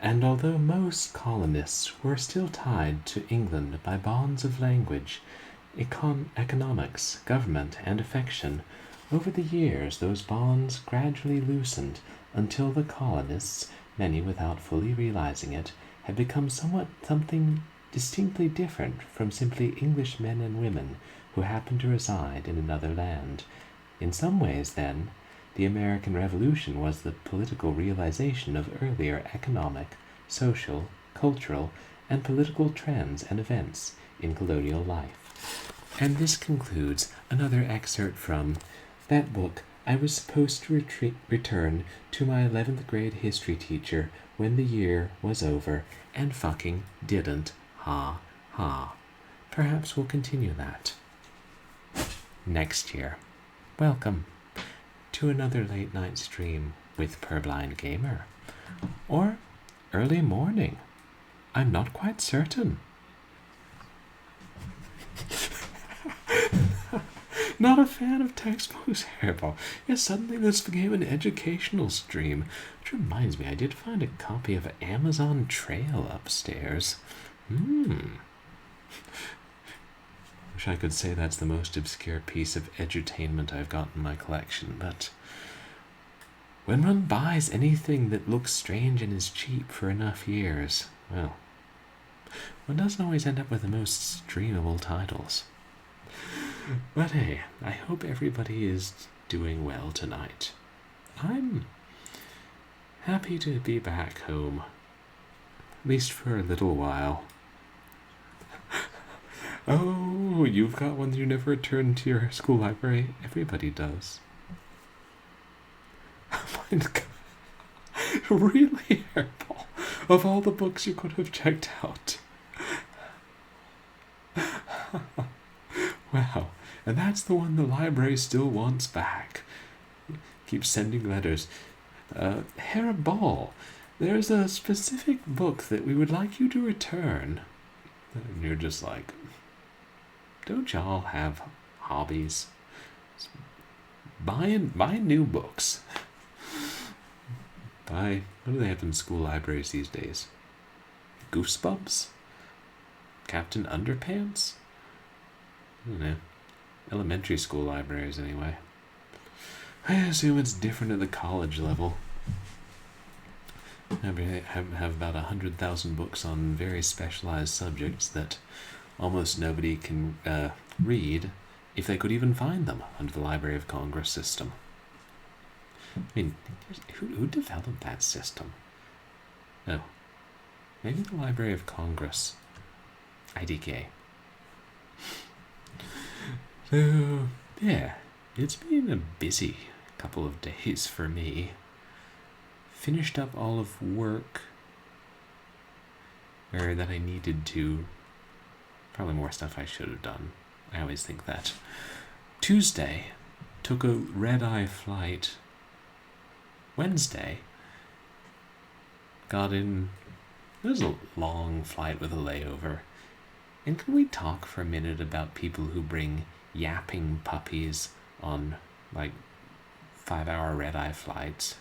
And although most colonists were still tied to England by bonds of language, economics, government, and affection, over the years those bonds gradually loosened until the colonists, many without fully realizing it, had become something distinctly different from simply English men and women who happened to reside in another land. In some ways, then, the American Revolution was the political realization of earlier economic, social, cultural, and political trends and events in colonial life. And this concludes another excerpt from that book I was supposed to return to my 11th grade history teacher when the year was over, and fucking didn't. Ha ha. Perhaps we'll continue that next year. Welcome to another late night stream with Purblind Gamer. Or early morning. I'm not quite certain. Not a fan of textbooks, Hairball. Yes, suddenly this became an educational stream. Which reminds me, I did find a copy of Amazon Trail upstairs. Wish I could say that's the most obscure piece of edutainment I've got in my collection, but when one buys anything that looks strange and is cheap for enough years, well, one doesn't always end up with the most streamable titles. But hey, I hope everybody is doing well tonight. I'm happy to be back home, at least for a little while. Oh, you've got one you never returned to your school library? Everybody does. Oh my God. Really, Hairball? Of all the books you could have checked out. Wow. And that's the one the library still wants back. Keeps sending letters. Hairball, there's a specific book that we would like you to return. And you're just like, don't y'all have hobbies? Buy new books. What do they have in school libraries these days? Goosebumps? Captain Underpants? I don't know. Elementary school libraries, anyway. I assume it's different at the college level. I have about 100,000 books on very specialized subjects that almost nobody can read if they could even find them under the Library of Congress system. I mean, who developed that system? Oh, maybe the Library of Congress. IDK. So, yeah, it's been a busy couple of days for me. Finished up all of work that I needed to. Probably more stuff I should have done. I always think that. Tuesday, took a red-eye flight. Wednesday, got in. It was a long flight with a layover. And can we talk for a minute about people who bring yapping puppies on, 5-hour red-eye flights?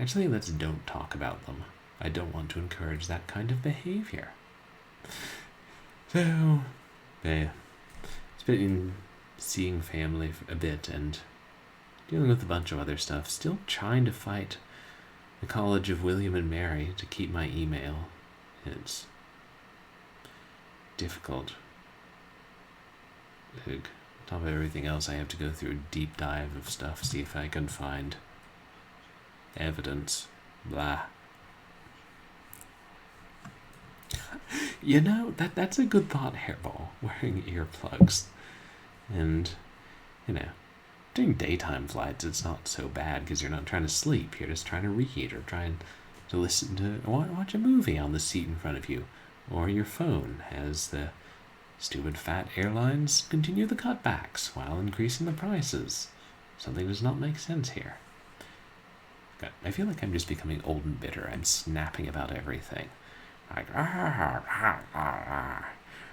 Actually, let's don't talk about them. I don't want to encourage that kind of behavior. So, it's been seeing family a bit and dealing with a bunch of other stuff. Still trying to fight the College of William and Mary to keep my email. It's difficult. On top of everything else, I have to go through a deep dive of stuff, see if I can find evidence. Blah. You know, that's a good thought, Hairball, wearing earplugs. And, during daytime flights, it's not so bad because you're not trying to sleep. You're just trying to read or trying to listen to, watch a movie on the seat in front of you. Or your phone as the stupid fat airlines continue the cutbacks while increasing the prices. Something does not make sense here. God, I feel like I'm just becoming old and bitter. I'm snapping about everything. Like,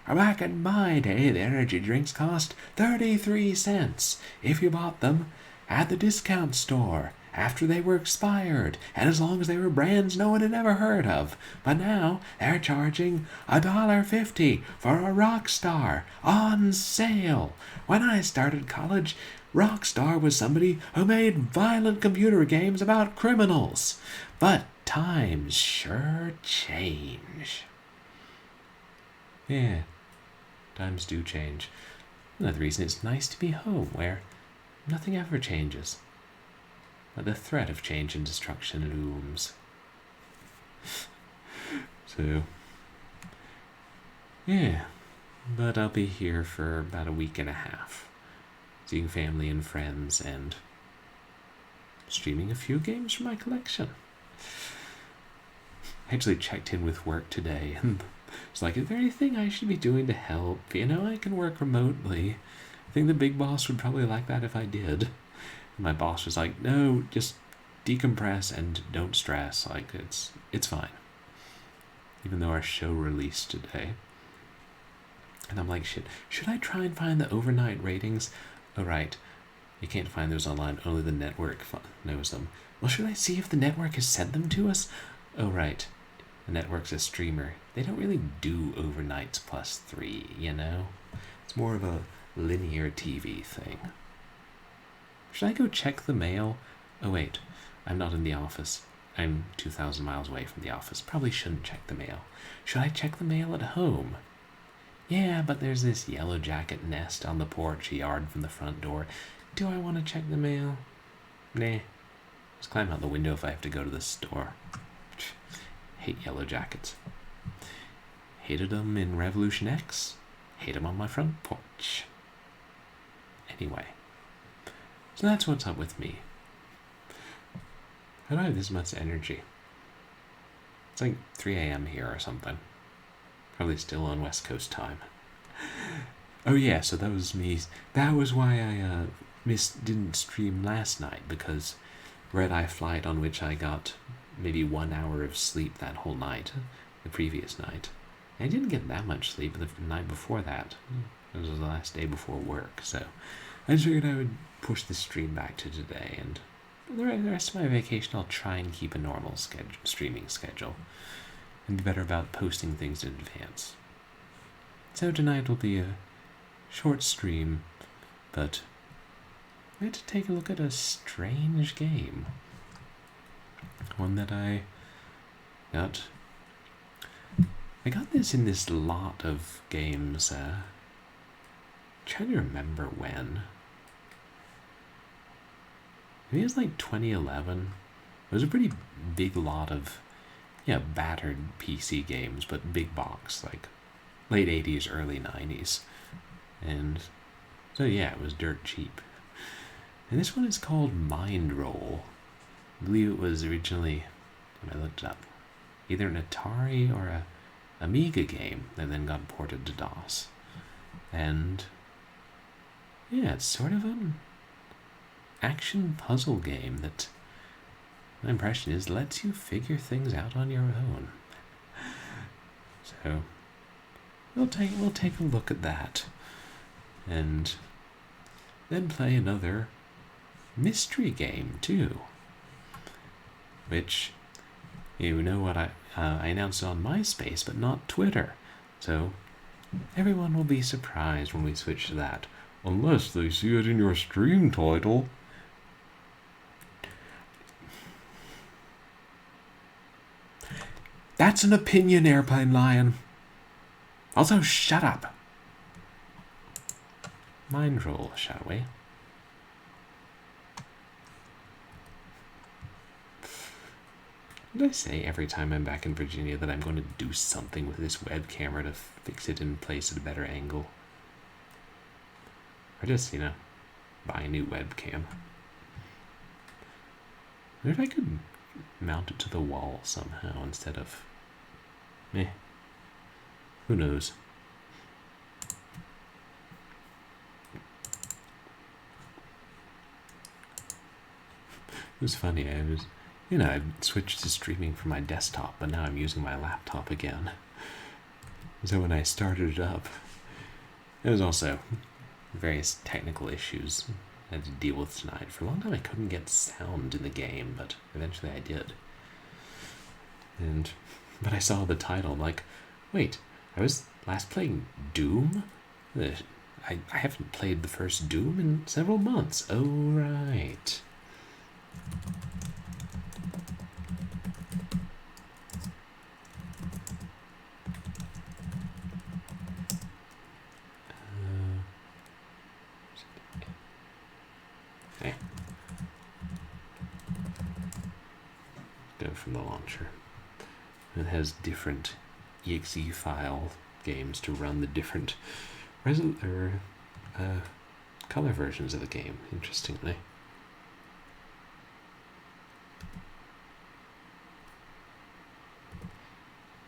back in my day, the energy drinks cost 33 cents if you bought them at the discount store after they were expired, and as long as they were brands no one had ever heard of. But now they're charging $1.50 for a Rockstar on sale. When I started college, Rockstar was somebody who made violent computer games about criminals. But times sure change. Yeah, times do change. Another reason it's nice to be home, where nothing ever changes, but the threat of change and destruction looms. So, yeah, but I'll be here for about a week and a half, seeing family and friends and streaming a few games from my collection. I actually checked in with work today, and it's like, is there anything I should be doing to help? You know, I can work remotely. I think the big boss would probably like that if I did. And my boss was like, no, just decompress and don't stress. Like, it's fine. Even though our show released today. And I'm like, shit, should I try and find the overnight ratings? Oh, right. You can't find those online. Only the network knows them. Well, should I see if the network has sent them to us? Oh, right. The network's a streamer. They don't really do overnights +3, you know? It's more of a linear TV thing. Should I go check the mail? Oh, wait. I'm not in the office. I'm 2,000 miles away from the office. Probably shouldn't check the mail. Should I check the mail at home? Yeah, but there's this yellow jacket nest on the porch a yard from the front door. Do I want to check the mail? Nah. Just climb out the window if I have to go to the store. Hate yellow jackets. Hated them in Revolution X. Hate them on my front porch. Anyway. So that's what's up with me. How do I have this much energy? It's like 3 a.m. here or something. Probably still on West Coast time. Oh yeah, so that was me. That was why I didn't stream last night, because red-eye flight on which I got maybe 1 hour of sleep that whole night, the previous night. And I didn't get that much sleep the night before that. It was the last day before work, so I just figured I would push the stream back to today, and the rest of my vacation I'll try and keep a normal streaming schedule and be better about posting things in advance. So tonight will be a short stream, but I had to take a look at a strange game. One that I got this in this lot of games, trying to remember when. Maybe it was like 2011. It was a pretty big lot of, battered PC games, but big box, like late 80s, early 90s. And so it was dirt cheap. And this one is called Mind Roll. I believe it was originally, when I looked it up, either an Atari or a Amiga game that then got ported to DOS. And it's sort of an action puzzle game that, my impression is, lets you figure things out on your own. So we'll take a look at that, and then play another mystery game too, which, you know what, I announced on MySpace but not Twitter, so everyone will be surprised when we switch to that, unless they see it in your stream title. That's an opinion, Airplane Lion. Also, shut up. Mind roll, shall we? Did I say every time I'm back in Virginia that I'm going to do something with this web camera to fix it in place at a better angle? Or just, buy a new webcam. What if I could mount it to the wall somehow instead of... Who knows? It was funny, I switched to streaming from my desktop, but now I'm using my laptop again. So when I started it up, there was also various technical issues. I had to deal with tonight. For a long time I couldn't get sound in the game, but eventually I did. But I saw the title, I'm like, wait, I was last playing Doom? I haven't played the first Doom in several months. Oh, right. Okay. Go from the launcher. It has different exe file games to run the different color versions of the game, interestingly.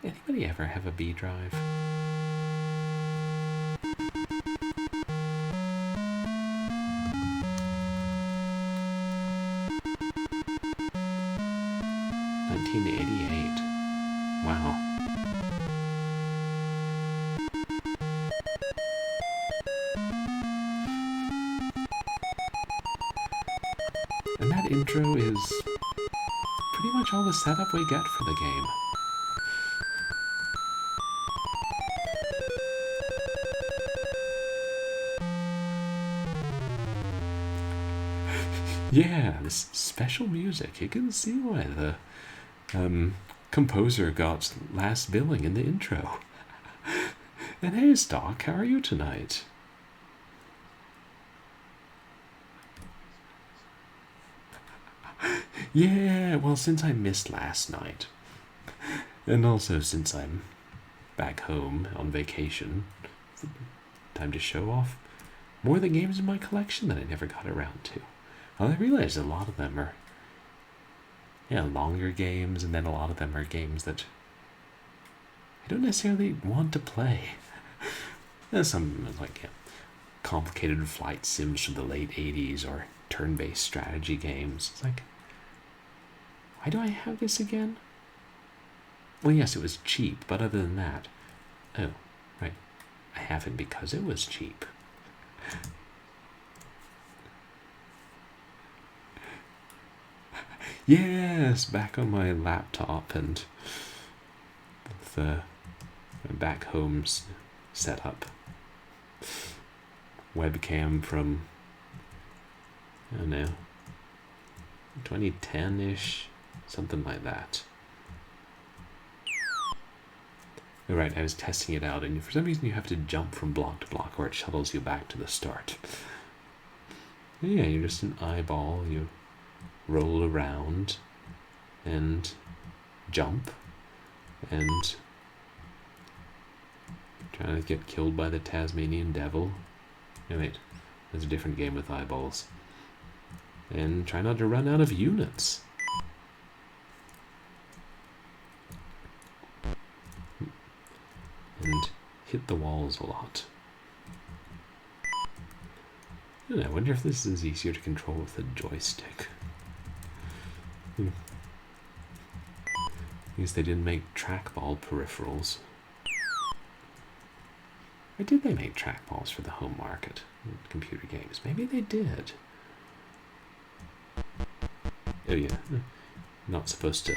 Anybody ever have a B drive? '88. Wow. And that intro is pretty much all the setup we get for the game. Yeah, this special music. You can see why the composer got last billing in the intro. And hey, Stock, how are you tonight? Yeah, well, since I missed last night, and also since I'm back home on vacation, time to show off more of the games in my collection that I never got around to. Well, I realize a lot of them are longer games, and then a lot of them are games that I don't necessarily want to play. There's some like complicated flight sims from the late 80s or turn-based strategy games. It's like, why do I have this again? Well, yes, it was cheap, but other than that, oh, right, I have it because it was cheap. Yes, back on my laptop and the back home setup. Webcam from, I don't know, 2010-ish, something like that. Alright, I was testing it out, and for some reason you have to jump from block to block or it shuttles you back to the start. Yeah, you're just an eyeball, you roll around and jump and trying to get killed by the Tasmanian devil. Oh wait, there's a different game with eyeballs. And try not to run out of units. And hit the walls a lot. And I wonder if this is easier to control with a joystick. I guess they didn't make trackball peripherals. Or did they make trackballs for the home market in computer games? Maybe they did. Oh yeah, not supposed to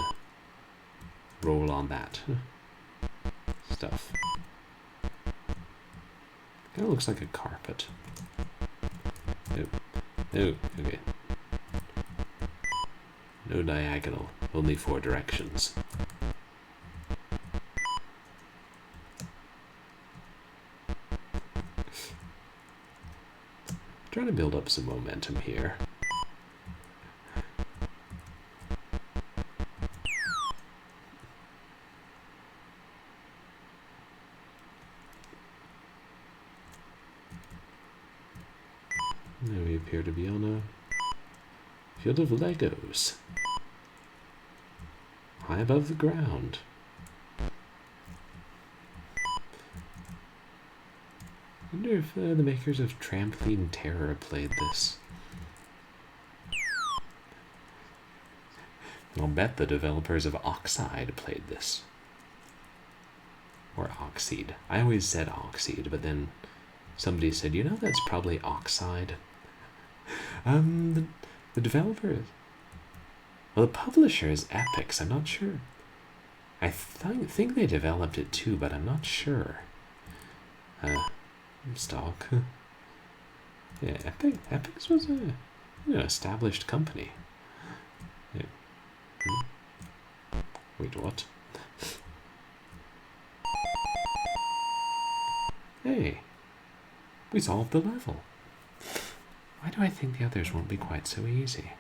roll on that stuff. Kind of looks like a carpet. Oh, oh, okay. No diagonal, only 4 directions. Trying to build up some momentum here. Now we appear to be on a field of Legos, high above the ground. I wonder if the makers of Trampoline Terror played this. I'll bet the developers of Oxide played this. Or Oxide. I always said Oxide, but then somebody said, you know, that's probably Oxide. The developer is... Well, the publisher is Epyx. I'm not sure. I think they developed it too, but I'm not sure. Stock. Yeah, Epyx was a established company. Yeah. Wait, what? Hey, we solved the level. Why do I think the others won't be quite so easy?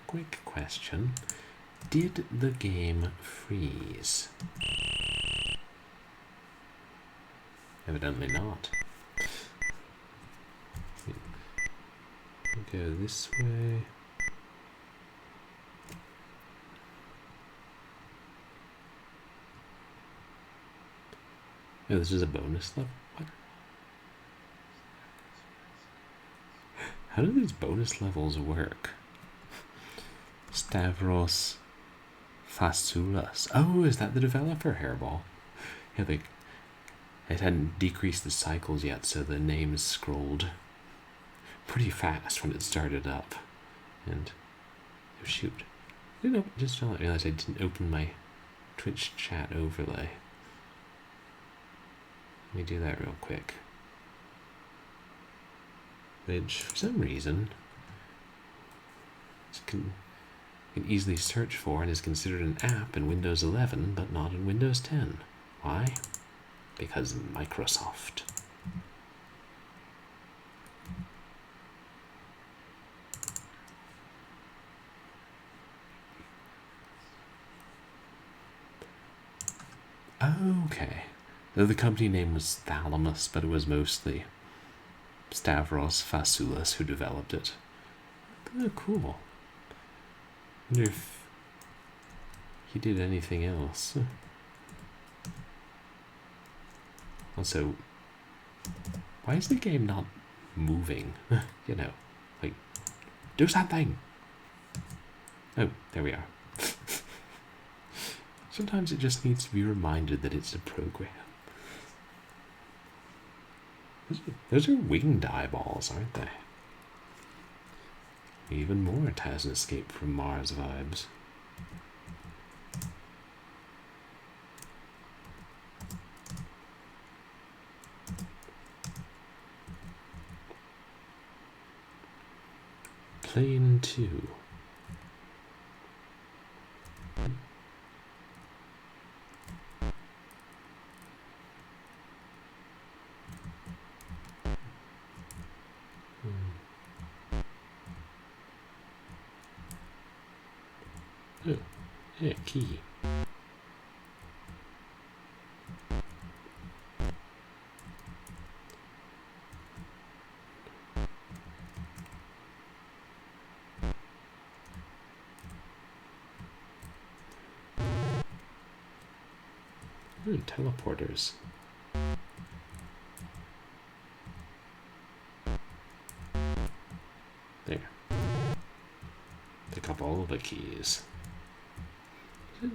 Quick question. Did the game freeze? Evidently not. Go this way. Oh, this is a bonus level? What? How do these bonus levels work? Stavros Fasoulas. Oh, is that the developer, Hairball? Yeah, it hadn't decreased the cycles yet, so the names scrolled pretty fast when it started up. And, oh shoot. Just realized I didn't open my Twitch chat overlay. Let me do that real quick. Which, for some reason, can easily search for and is considered an app in Windows 11, but not in Windows 10. Why? Because Microsoft. Okay. Though the company name was Thalamus, but it was mostly Stavros Fasoulas who developed it. Oh, cool. I wonder if he did anything else. Also, why is the game not moving? Like, do something! Oh, there we are. Sometimes it just needs to be reminded that it's a program. Those are winged eyeballs, aren't they? Even more Taz Escape from Mars vibes. Plane 2. Oh, yeah, key. Ooh, teleporters. There. Pick up all the keys. It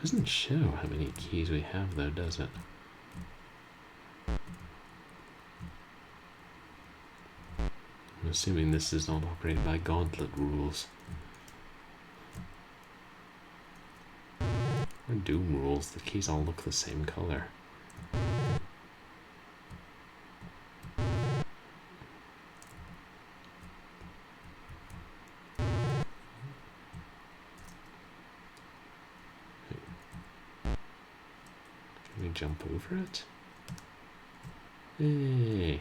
doesn't show how many keys we have though, does it? I'm assuming this is not operated by gauntlet rules. Or Doom rules, the keys all look the same color. Can we jump over it? Hey!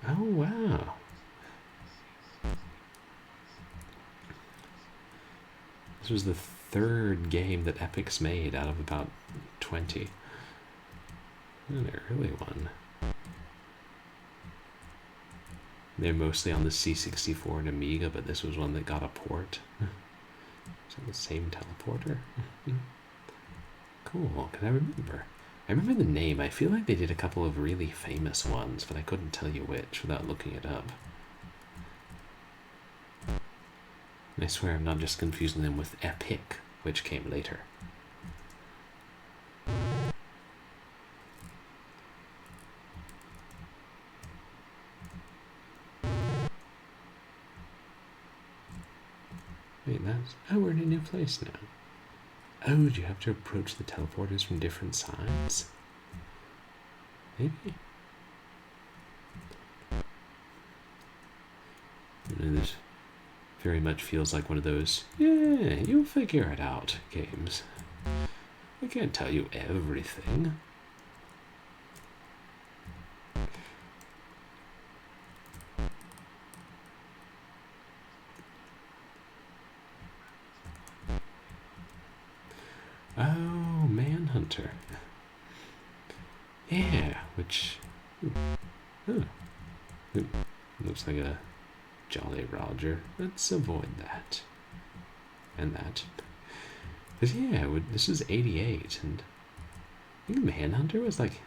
Oh wow! This was the third game that Epyx made out of about 20. An early one. They're mostly on the C64 and Amiga, but this was one that got a port. Is that the same teleporter? Cool. Can I remember? I remember the name. I feel like they did a couple of really famous ones, but I couldn't tell you which without looking it up. And I swear I'm not just confusing them with Epyx, which came later. Wait, that's... Oh, we're in a new place now. Oh, do you have to approach the teleporters from different sides? Maybe. And this very much feels like one of those, yeah, you'll figure it out games. I can't tell you everything. Oh, Manhunter. Yeah, which... looks like a Jolly Roger. Let's avoid that. And that. Because, yeah, this is 88, and I think Manhunter was like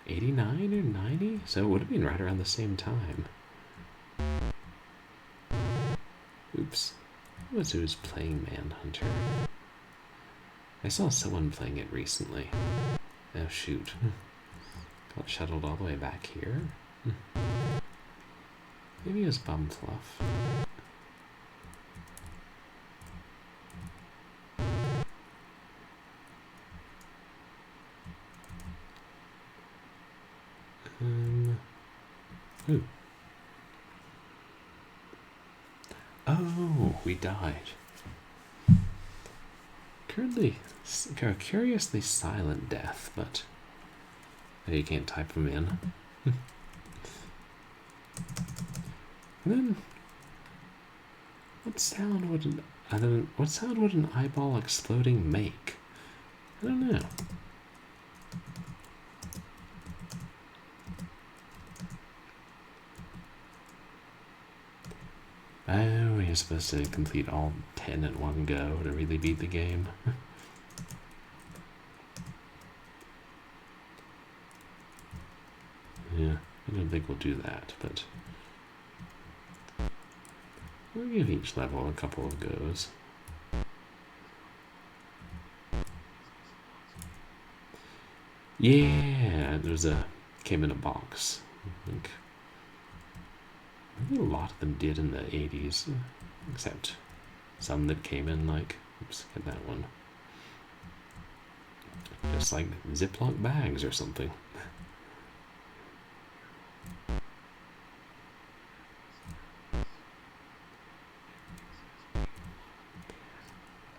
89 or 90, so it would have been right around the same time. Oops. Who was playing Manhunter? I saw someone playing it recently. Oh, shoot. Got shuttled all the way back here. Maybe it was Bum Fluff. Ooh. Oh, we died. Curiously silent death, but you can't type them in. And then, what sound would an eyeball exploding make? I don't know. Oh, you're supposed to complete all 10 in one go to really beat the game. Yeah, I don't think we'll do that, but we'll give each level a couple of goes. Yeah, came in a box. I think a lot of them did in the 80s, except some that came in like, oops, get that one. Just like Ziploc bags or something.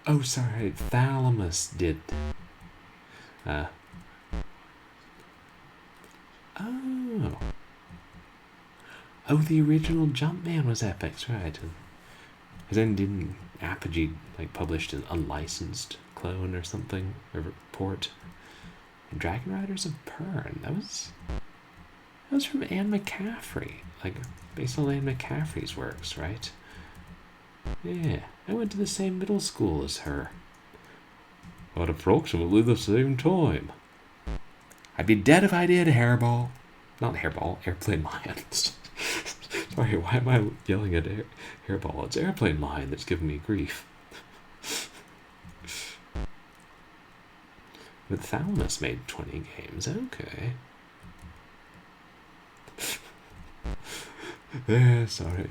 Oh, sorry, Thalamus did. Oh. Oh, the original Jumpman was Epyx, right? And then didn't Apogee like published an unlicensed clone or something, or port? And Dragon Riders of Pern. That was from Anne McCaffrey, like based on Anne McCaffrey's works, right? Yeah, I went to the same middle school as her. At approximately the same time. I'd be dead if I did, Hairball. Not Hairball, Airplane Lion. Sorry, why am I yelling at Hairball? It's Airplane Lion that's giving me grief. But Thalamus made 20 games, okay. Yeah, sorry.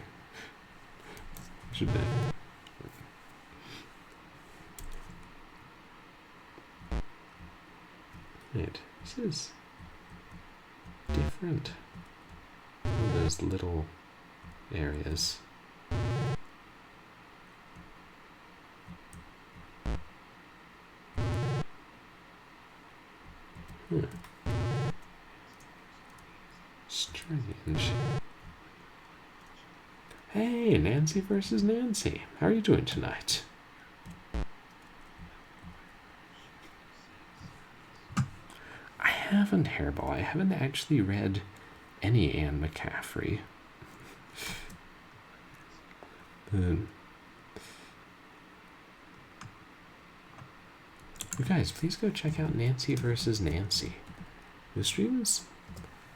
Should be. Right, this is different. All those little areas. Strange. Hey, Nancy versus Nancy. How are you doing tonight? haven't, Hairball. I haven't actually read any Anne McCaffrey. You guys, please go check out Nancy versus Nancy, who streams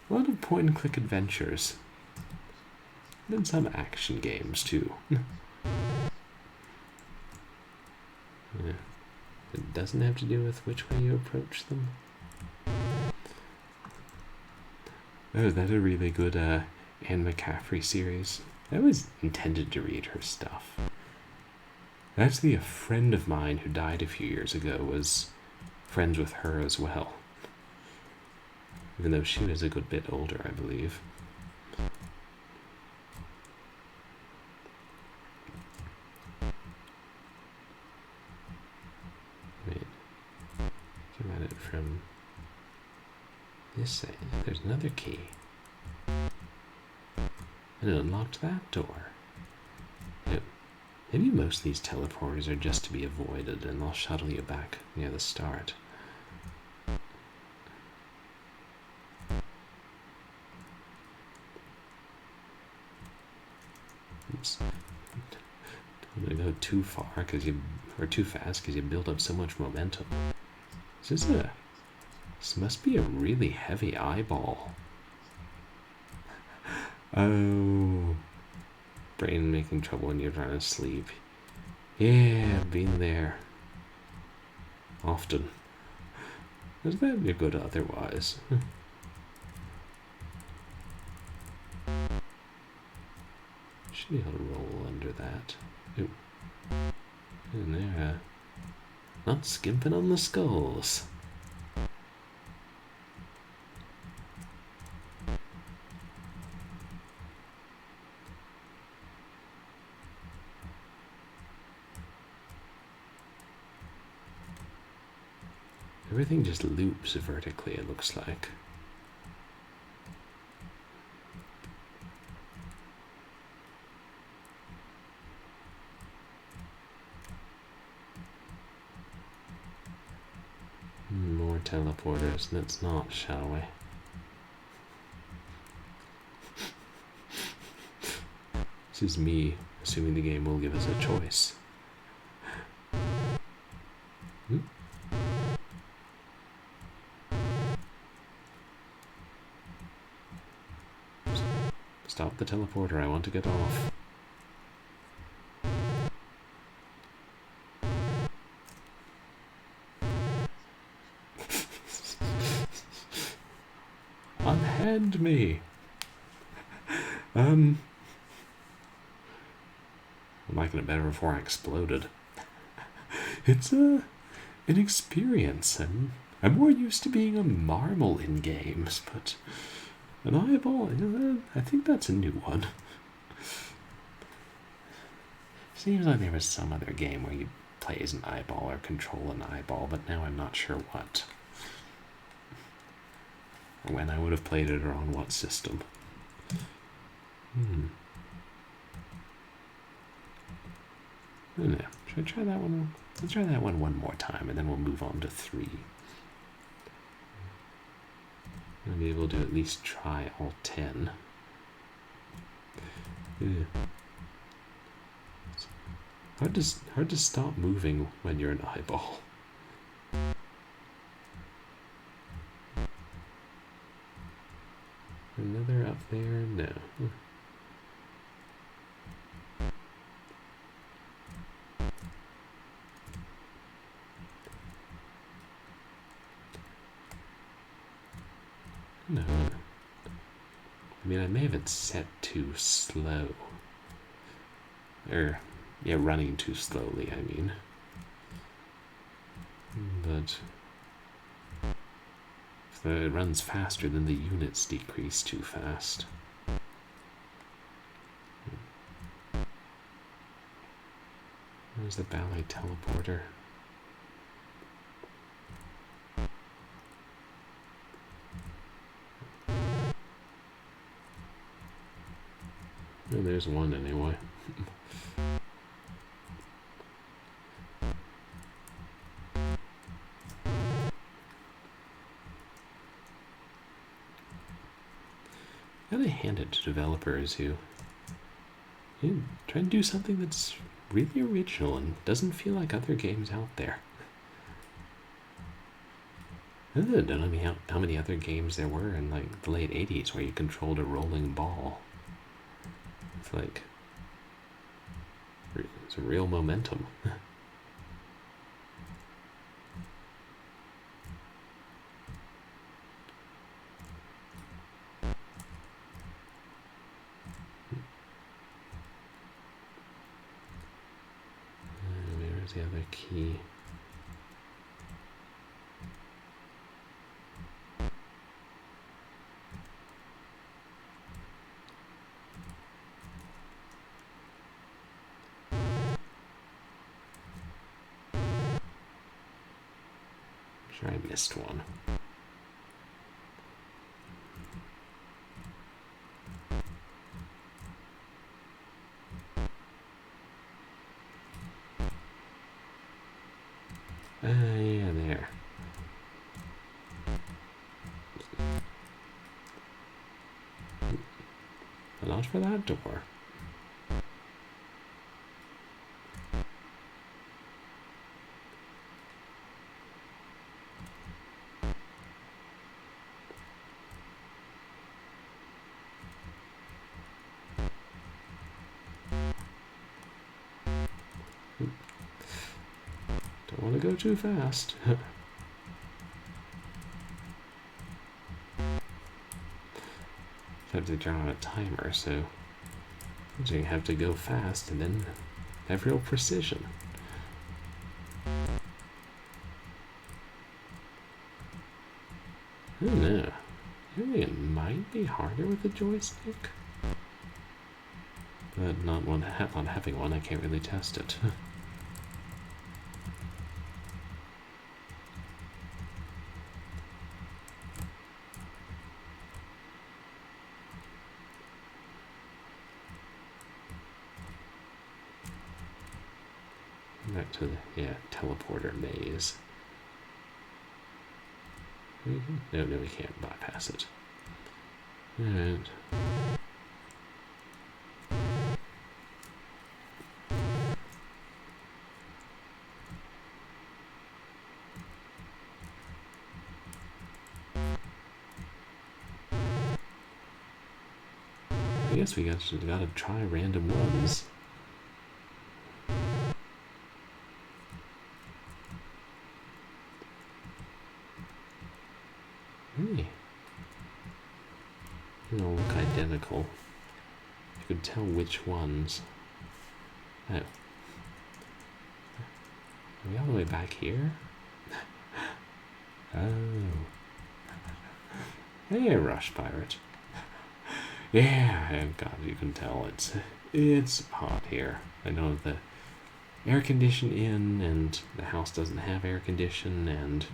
a lot of point-and-click adventures. And some action games, too. Yeah. It doesn't have to do with which way you approach them. Oh, that's a really good Anne McCaffrey series. I was intended to read her stuff. Actually, a friend of mine who died a few years ago was friends with her as well. Even though she was a good bit older, I believe. Wait. Come at it from this side. There's another key. And it unlocked that door. Yep. Maybe most of these teleporters are just to be avoided, and they'll shuttle you back near the start. Oops. Don't want to go too far, or too fast, because you build up so much momentum. This must be a really heavy eyeball. Oh, brain making trouble when you're trying to sleep. Yeah, been there. Often. Doesn't that be good otherwise? Should be able to roll under that. Ooh. And there, not skimping on the skulls. Everything just loops vertically, it looks like. More teleporters. Let's not, shall we? This is me assuming the game will give us a choice. Stop the teleporter, I want to get off. Unhand me! I'm liking it better before I exploded. It's an experience. I'm more used to being a marble in games, but an eyeball, I think that's a new one. Seems like there was some other game where you play as an eyeball or control an eyeball, but now I'm not sure what. Or when I would have played it or on what system. Oh, no. Should I try that one? Let's try that one more time, and then we'll move on to 3. I'll be able to at least try all 10. Yeah. Hard to stop moving when you're an eyeball. Another up there? No. No. I mean, I may have it set too slow. Yeah, running too slowly, I mean. But if it runs faster, then the units decrease too fast. Where's the ballet teleporter? Oh, there's one anyway. Gotta hand it to developers who try to do something that's really original and doesn't feel like other games out there. I don't know how many other games there were in like the late 80s where you controlled a rolling ball. It's like it's a real momentum. Where's the other key? Sure, I missed one. Yeah, there. Not for that door. Don't want to go too fast. Have to turn on a timer, so you have to go fast and then have real precision. I don't know. I think it might be harder with the joystick, but not having one, I can't really test it. Back to the teleporter maze. No, we can't bypass it. Alright. I guess we gotta try random ones. Hey. They all look identical. You could tell which ones. Oh. Are we all the way back here? Oh. Hey, Rush Pirate. Yeah, God, you can tell it's hot here. I know the air condition in, and the house doesn't have air condition, and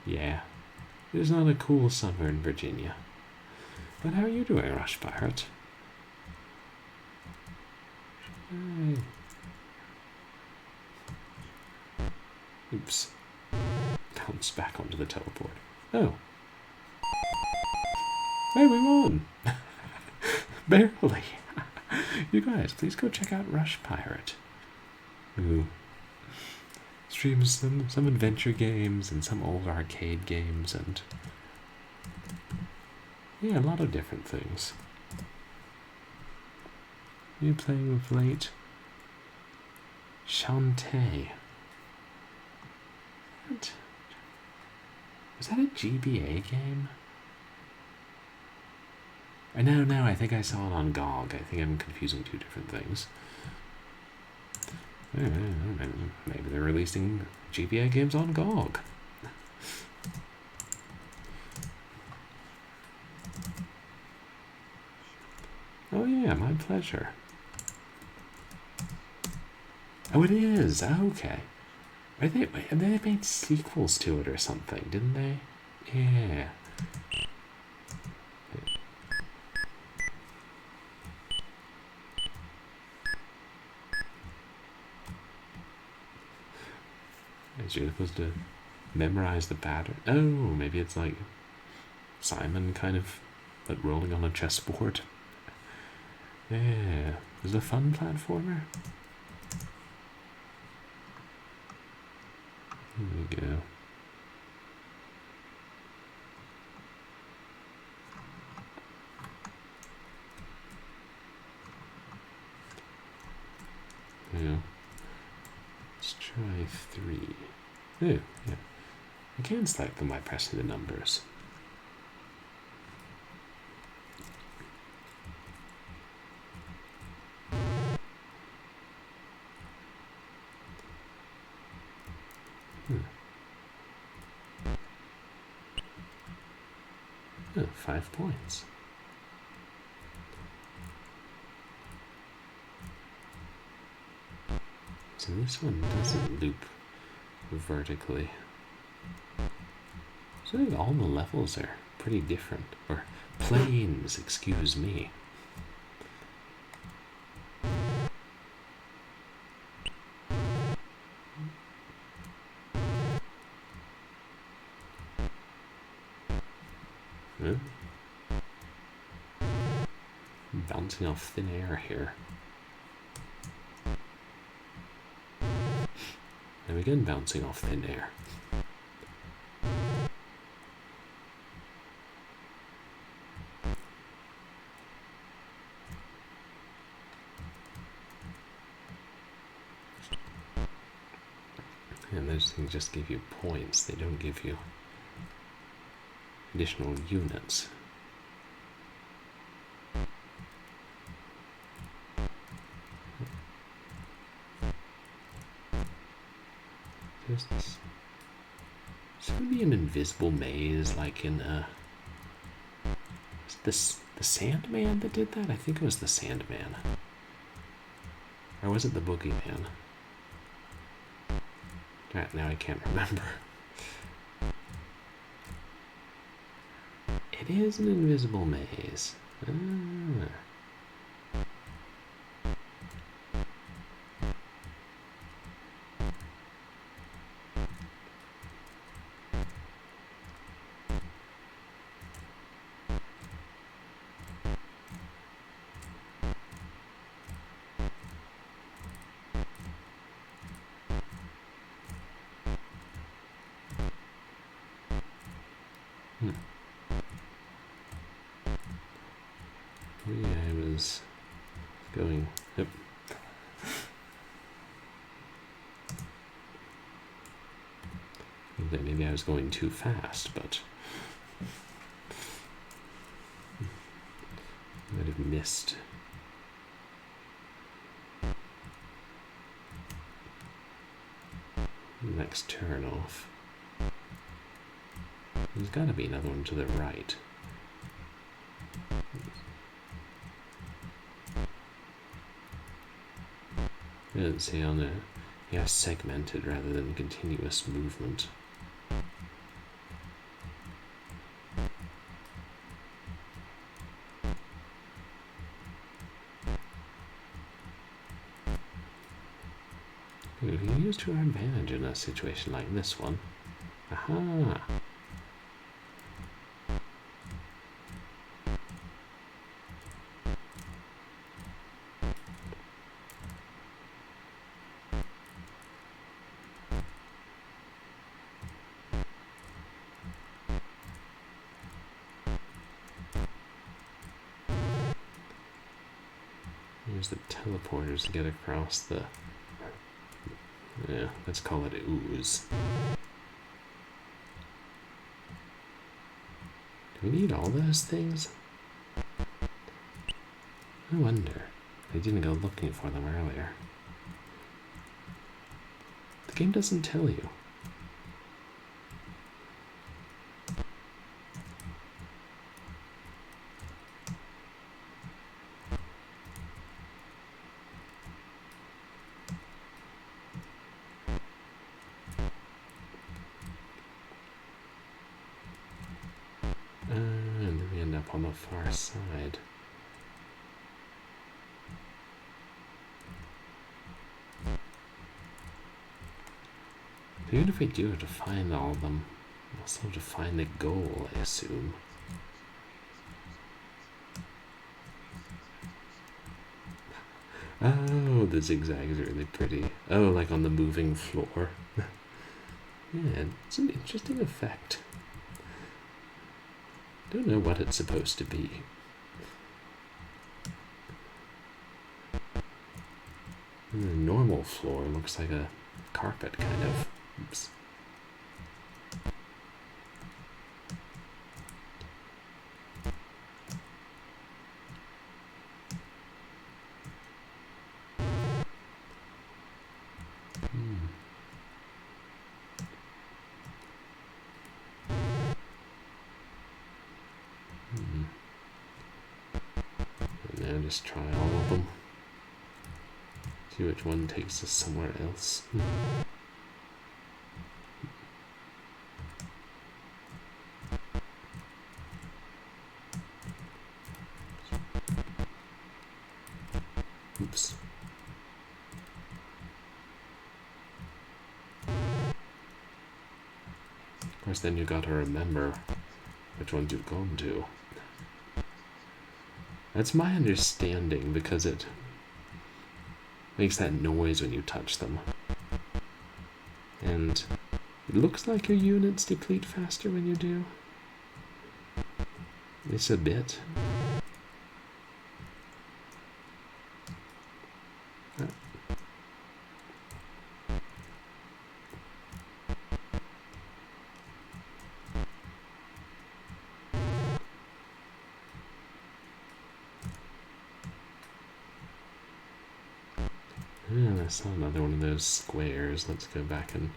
yeah, it's not a cool summer in Virginia. But how are you doing, Rush Pirate? Oops. Bounce back onto the teleport. Oh. Hey, we won! Barely. You guys, please go check out Rush Pirate, who streams some adventure games and some old arcade games and yeah, a lot of different things. You're playing with late Shantae. What? Was that a GBA game? No, I think I saw it on GOG. I think I'm confusing two different things. Maybe they're releasing GBA games on GOG. Oh yeah, my pleasure. Oh, it is. Okay. They made sequels to it or something, didn't they? Yeah. Is you supposed to memorize the pattern? Oh, maybe it's like Simon kind of but rolling on a chessboard. Yeah, is it a fun platformer? Here we go. Yeah. Let's try 3. Oh, yeah. I can select them by pressing the numbers. Oh, 5 points. So this one doesn't loop vertically. So all the levels are pretty different. Or planes, excuse me. Huh? Bouncing off thin air here. And again bouncing off thin air. And those things just give you points, they don't give you additional units. This would be an invisible maze, like in the Sandman that did that? I think it was the Sandman. Or was it the Boogeyman? Right, now I can't remember. It is an invisible maze. Ah. Yeah, I was going. Yep. Maybe I was going too fast, but I might have missed. Next turn off. There's got to be another one to the right. Let's see on the segmented rather than continuous movement. We can use to our advantage in a situation like this one. Aha! Use the teleporters to get across the... Yeah, let's call it ooze. Do we need all those things? I wonder. I didn't go looking for them earlier. The game doesn't tell you. And then we end up on the far side. Even if we do to find all of them, also to find the goal, I assume. Oh, the zigzags are really pretty. Oh, like on the moving floor. Yeah, it's an interesting effect. Don't know what it's supposed to be. The normal floor looks like a carpet, kind of. Oops. And now just try all of them. See which one takes us somewhere else. Oops. Of course, then you gotta remember which ones you've gone to. That's my understanding, because it makes that noise when you touch them. And it looks like your units deplete faster when you do. It's a bit. I saw another one of those squares. Let's go back and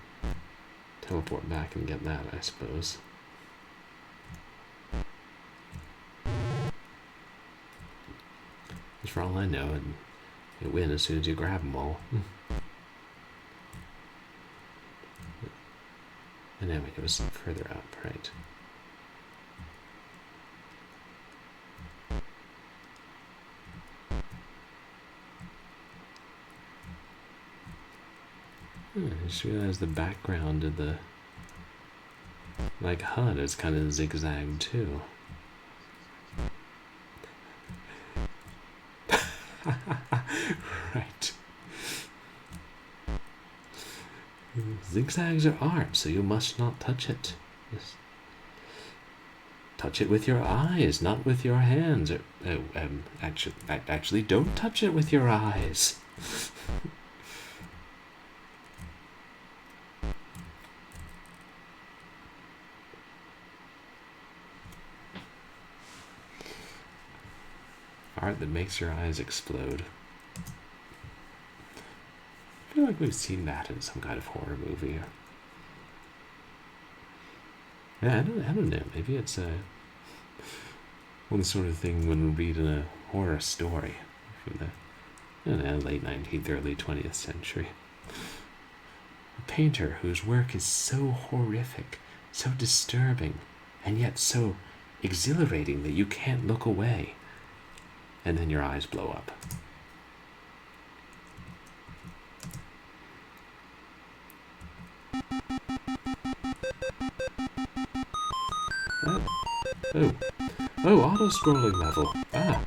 teleport back and get that, I suppose. Because for all I know, you win as soon as you grab them all. And anyway, it was further up, right? I just realized the background of the HUD is kind of zigzag too. Right. Zigzags are art, so you must not touch it. Yes. Touch it with your eyes, not with your hands. Actually, don't touch it with your eyes. Art that makes your eyes explode. I feel like we've seen that in some kind of horror movie. Yeah, I don't know. Maybe it's one sort of thing when we read in a horror story from the late 19th, early 20th century. A painter whose work is so horrific, so disturbing, and yet so exhilarating that you can't look away. And then your eyes blow up. Oh, auto-scrolling level. Ah.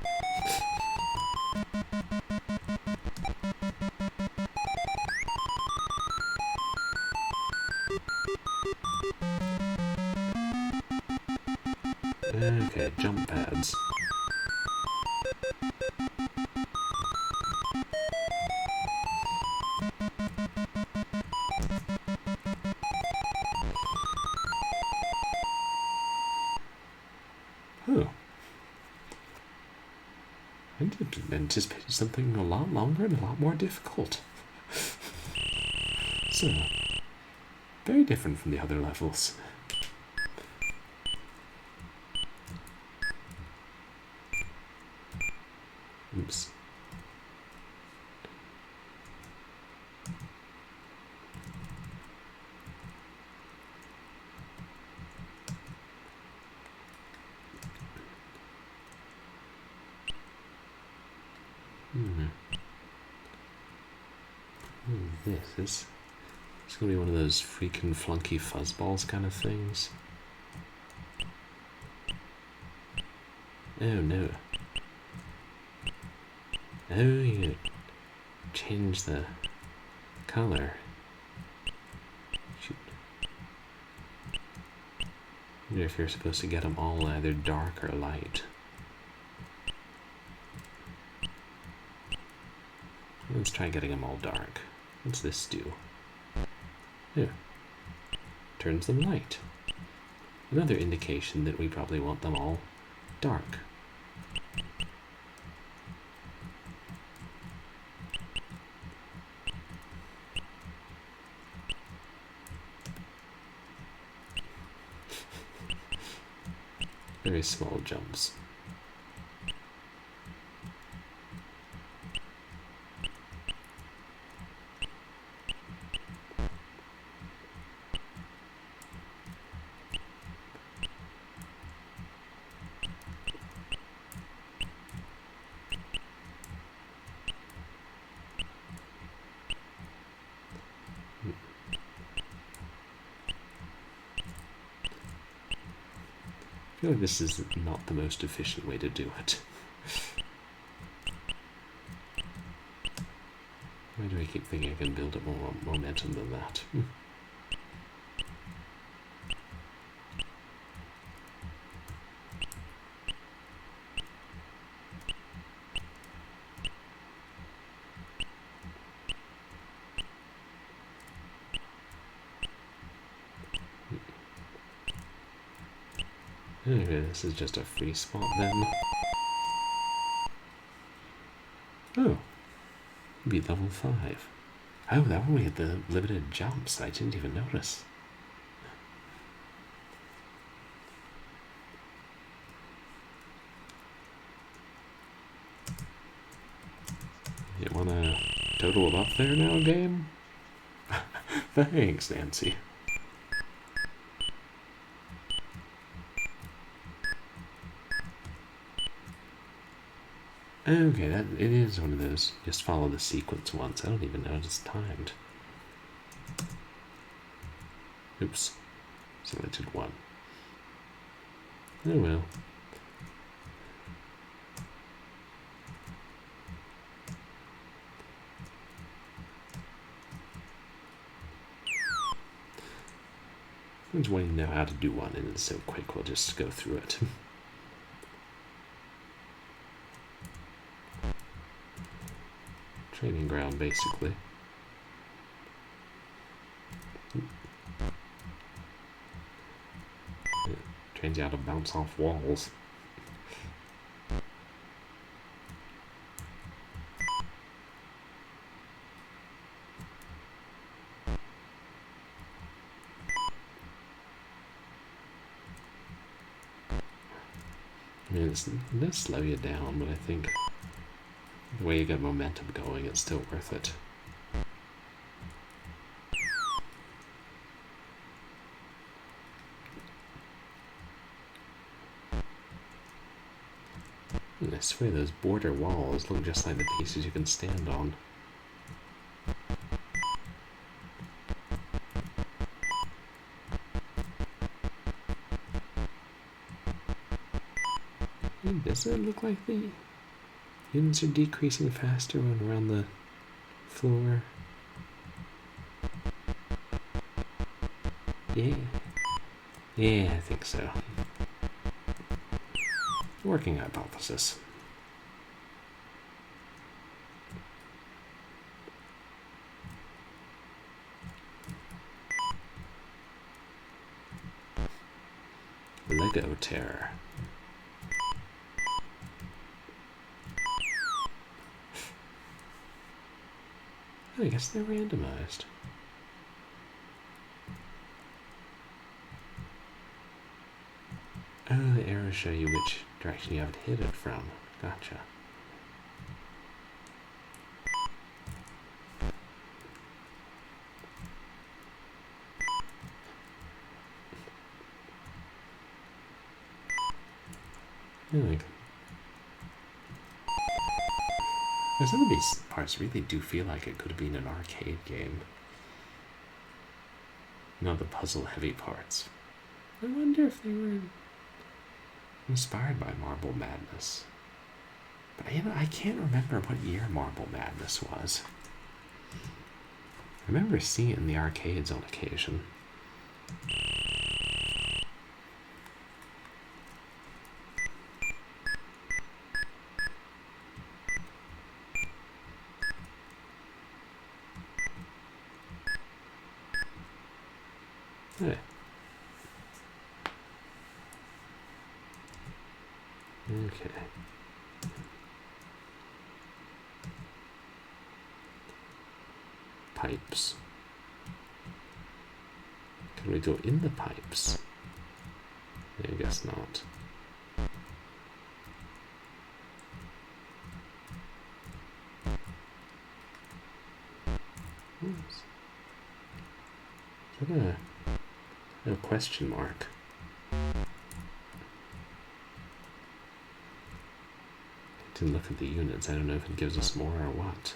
Okay, jump pads. Oh. I anticipated something a lot longer and a lot more difficult. So, very different from the other levels. Oops. This is going to be one of those freaking flunky fuzzballs kind of things. Oh no. Oh yeah. change the color. Shoot. I wonder if you're supposed to get them all either dark or light. Let's try getting them all dark. What's this do? Yeah. Turns them light. Another indication that we probably want them all dark. Very small jumps. I feel like this is not the most efficient way to do it. Why do I keep thinking I can build up more momentum than that? Anyway, this is just a free spot then. Oh, be level 5. Oh, that one we had the limited jumps. I didn't even notice. You wanna total it up there now, game? Thanks, Nancy. Okay, that it is one of those. Just follow the sequence once. I don't even know it's timed. Oops. Selected one. Oh well. Since we know how to do one and it's so quick, we'll just go through it. Training ground, basically. It trains you how to bounce off walls. I mean, it does slow you down, but I think the way you get momentum going, it's still worth it. And I swear those border walls look just like the pieces you can stand on. Does it look like the units are decreasing faster when around the floor? Yeah. Yeah, I think so. Working hypothesis. Lego terror. I guess they're randomized. Oh, the arrows show you which direction you have to hit it from. Gotcha. Some of these parts really do feel like it could have been an arcade game. Not the puzzle-heavy parts. I wonder if they were inspired by Marble Madness. But I can't remember what year Marble Madness was. I remember seeing it in the arcades on occasion. Hey. Okay. Pipes. Can we go in the pipes? I guess not. Oops. Is that a question mark? To look at the units, I don't know if it gives us more or what.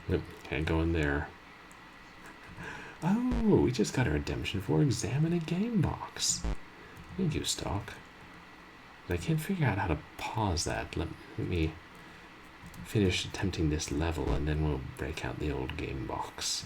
Nope, can't go in there. Oh, we just got a redemption for examine a game box. Thank you, Stock. I can't figure out how to pause that. Let me finish attempting this level and then we'll break out the old game box.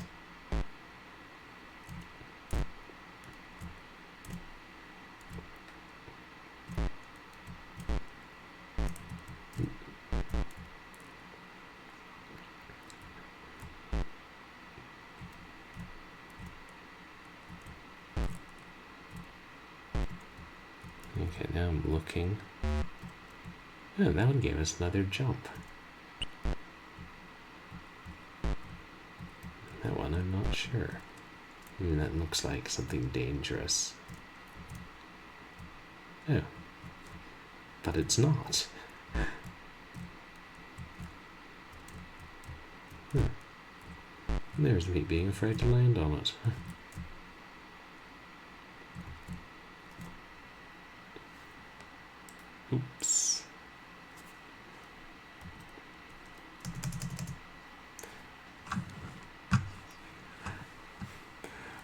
Okay, now I'm looking. Oh, that one gave us another jump. That one, I'm not sure. That looks like something dangerous. Oh. But it's not. There's me being afraid to land on it. Oops.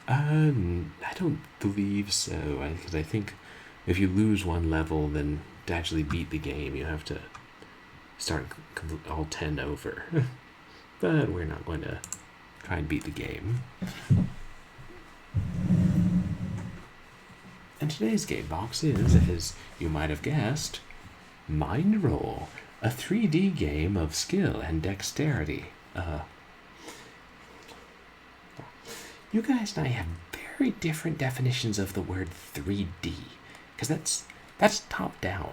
I don't believe so, because I think if you lose one level, then to actually beat the game, you have to start all 10 over. But we're not going to try and beat the game. And today's game box is, as you might have guessed, Mind Roll, a 3D game of skill and dexterity. You guys and I have very different definitions of the word 3D, because that's top down,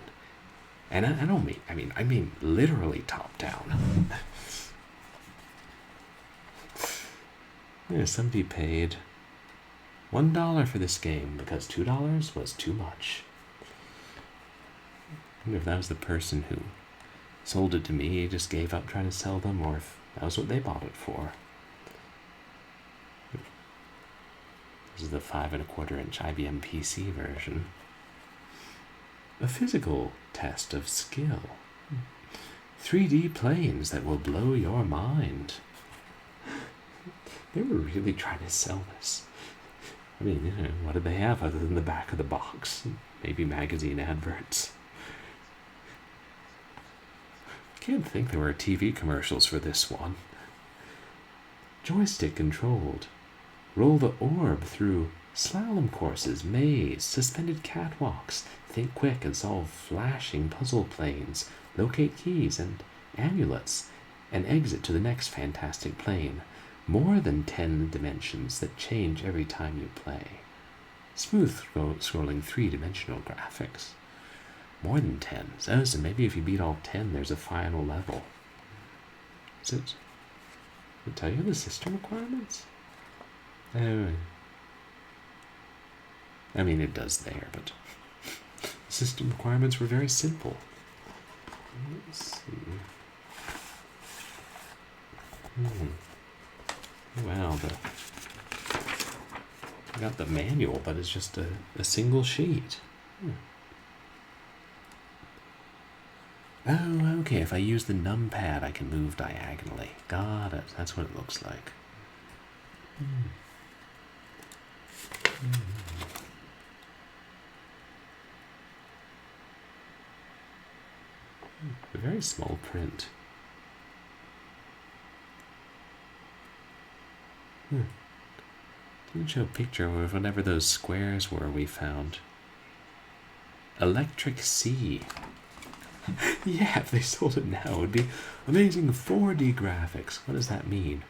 and I don't mean I mean literally top down. Yeah, somebody paid $1 for this game because $2 was too much. I wonder if that was the person who sold it to me, he just gave up trying to sell them, or if that was what they bought it for. This is the 5¼ inch IBM PC version. A physical test of skill. 3D planes that will blow your mind. They were really trying to sell this. I mean, what did they have other than the back of the box? Maybe magazine adverts. I can't think there were TV commercials for this one. Joystick controlled. Roll the orb through slalom courses, maze, suspended catwalks. Think quick and solve flashing puzzle planes. Locate keys and amulets and exit to the next fantastic plane. More than 10 dimensions that change every time you play. Smooth scrolling 3-dimensional graphics. More than 10. So maybe if you beat all 10, there's a final level. Does it tell you the system requirements? Oh, I mean, it does there, but the system requirements were very simple. Let's see. Wow, I got the manual, but it's just a single sheet. Oh, okay, if I use the numpad, I can move diagonally. Got it. That's what it looks like. A very small print. Didn't show a picture of whatever those squares were we found. Electric Sea. Yeah, if they sold it now, it would be amazing 4D graphics. What does that mean?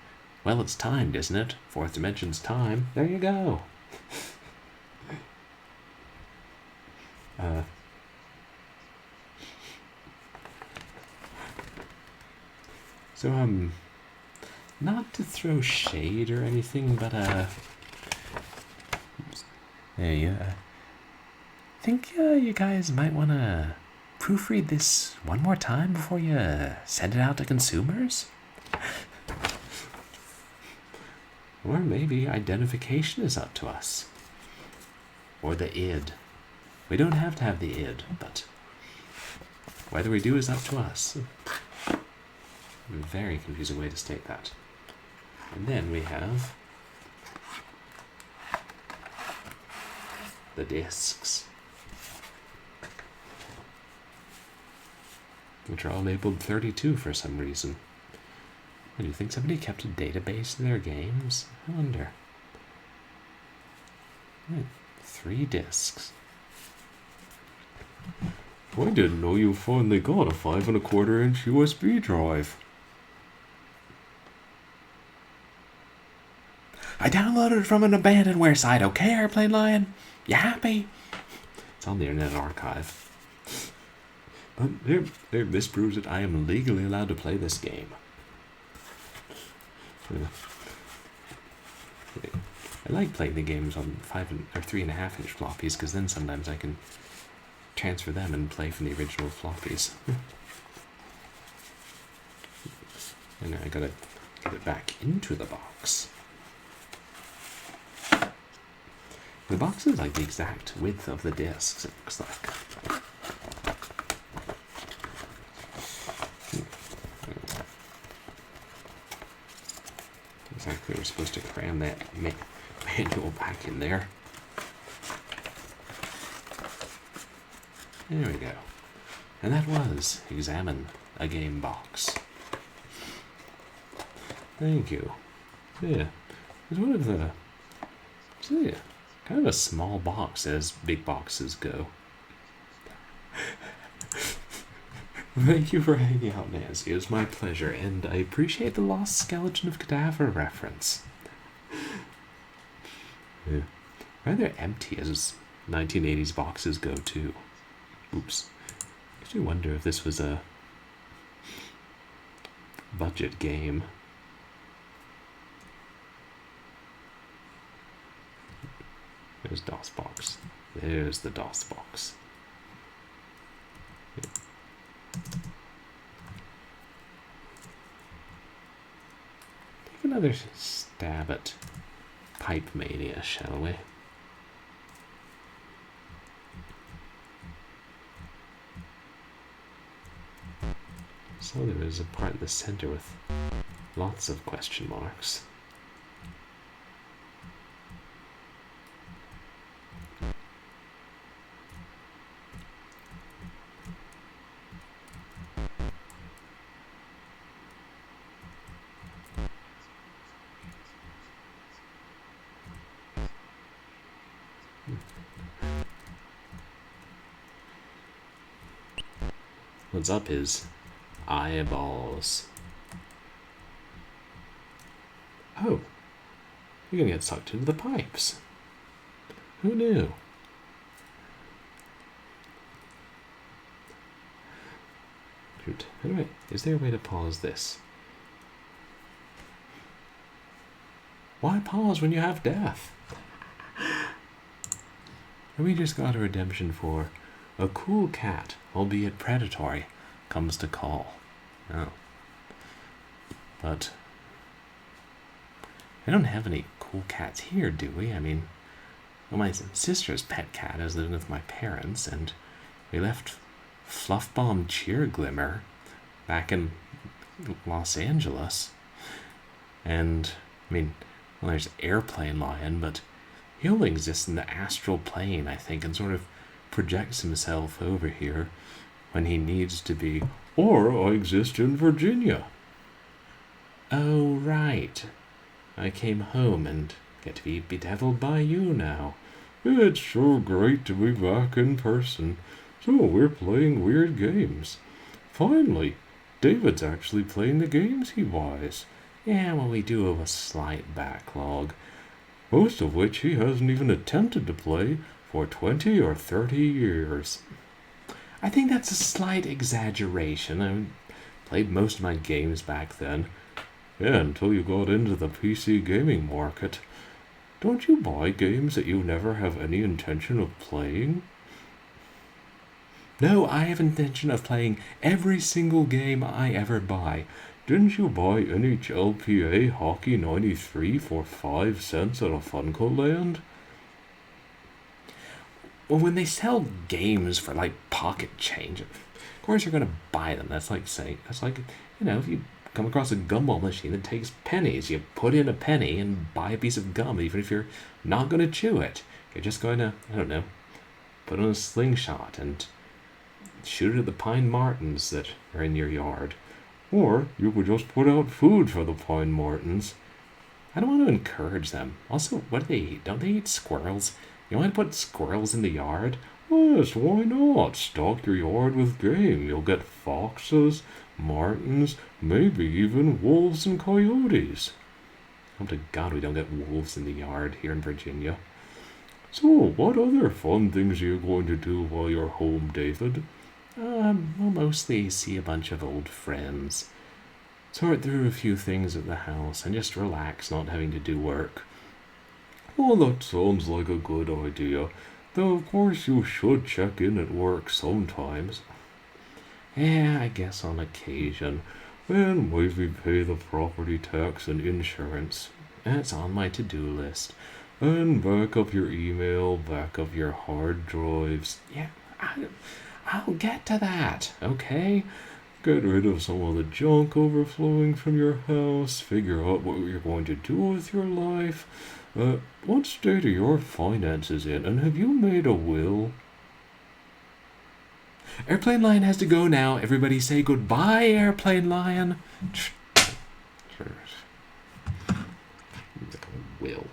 Well, it's timed, isn't it? Fourth dimension's time. There you go. So, not to throw shade or anything, but, hey, I think you guys might want to proofread this one more time before you send it out to consumers? Or maybe identification is up to us. Or the id. We don't have to have the id, but whether we do is up to us. A very confusing way to state that. And then we have the discs, which are all labeled 32 for some reason. Do you think somebody kept a database of their games? I wonder. 3 discs. I didn't know you finally got a 5 1/4 inch USB drive. I downloaded it from an abandonware site, okay, Airplane Lion? You happy? It's on the Internet Archive. But this proves that I am legally allowed to play this game. I like playing the games on 5 or 3.5 inch floppies, because then sometimes I can transfer them and play from the original floppies. And I gotta get it back into the box. The box is like the exact width of the discs, it looks like. Exactly, we're supposed to cram that manual back in there. There we go. And that was Examine a Game Box. Thank you. Yeah, it's one of the... Yeah, kind of a small box as big boxes go. Thank you for hanging out, Nancy. It was my pleasure, and I appreciate the Lost Skeleton of Cadaver reference. Yeah. Rather empty as 1980s boxes go, too. Oops. I do wonder if this was a budget game. There's DOSBox. There's the DOSBox. Yeah. Take another stab at Pipe Mania, shall we? So there is a part in the center with lots of question marks. What's up is eyeballs. Oh, you're gonna get sucked into the pipes. Who knew? Shoot, is there a way to pause this? Why pause when you have death? And we just got a redemption for a cool cat, albeit predatory, comes to call. Oh. But I don't have any cool cats here, do we? I mean, well, my sister's pet cat is living with my parents, and we left Fluff Bomb Cheer Glimmer back in Los Angeles. And, I mean, well, there's Airplane Lion, but he only exists in the astral plane, I think, and sort of projects himself over here when he needs to be. Or I exist in Virginia. Oh, right. I came home and get to be bedeviled by you now. It's so great to be back in person. So we're playing weird games. Finally, David's actually playing the games he buys. Yeah, well, we do have a slight backlog, most of which he hasn't even attempted to play for 20 or 30 years. I think that's a slight exaggeration. I played most of my games back then. Yeah, until you got into the PC gaming market. Don't you buy games that you never have any intention of playing? No, I have intention of playing every single game I ever buy. Didn't you buy NHLPA Hockey 93 for 5 cents at a Funko Land? Well, when they sell games for like pocket change, of course you're going to buy them. That's like saying, if you come across a gumball machine that takes pennies, you put in a penny and buy a piece of gum, even if you're not going to chew it. You're just going to, put on a slingshot and shoot it at the pine martens that are in your yard. Or you could just put out food for the pine martens. I don't want to encourage them. Also, what do they eat? Don't they eat squirrels? You want to put squirrels in the yard? Yes, why not? Stock your yard with game. You'll get foxes, martens, maybe even wolves and coyotes. Hope to God we don't get wolves in the yard here in Virginia. So, what other fun things are you going to do while you're home, David? We'll mostly see a bunch of old friends. Sort through a few things at the house and just relax, not having to do work. Well, that sounds like a good idea. Though, of course, you should check in at work sometimes. Yeah, I guess on occasion. And maybe pay the property tax and insurance. That's on my to-do list. And back up your email, back up your hard drives. Yeah, I'll get to that, okay? Get rid of some of the junk overflowing from your house. Figure out what you're going to do with your life. What state are your finances in? And have you made a will? Airplane Lion has to go now. Everybody say goodbye, Airplane Lion. Will.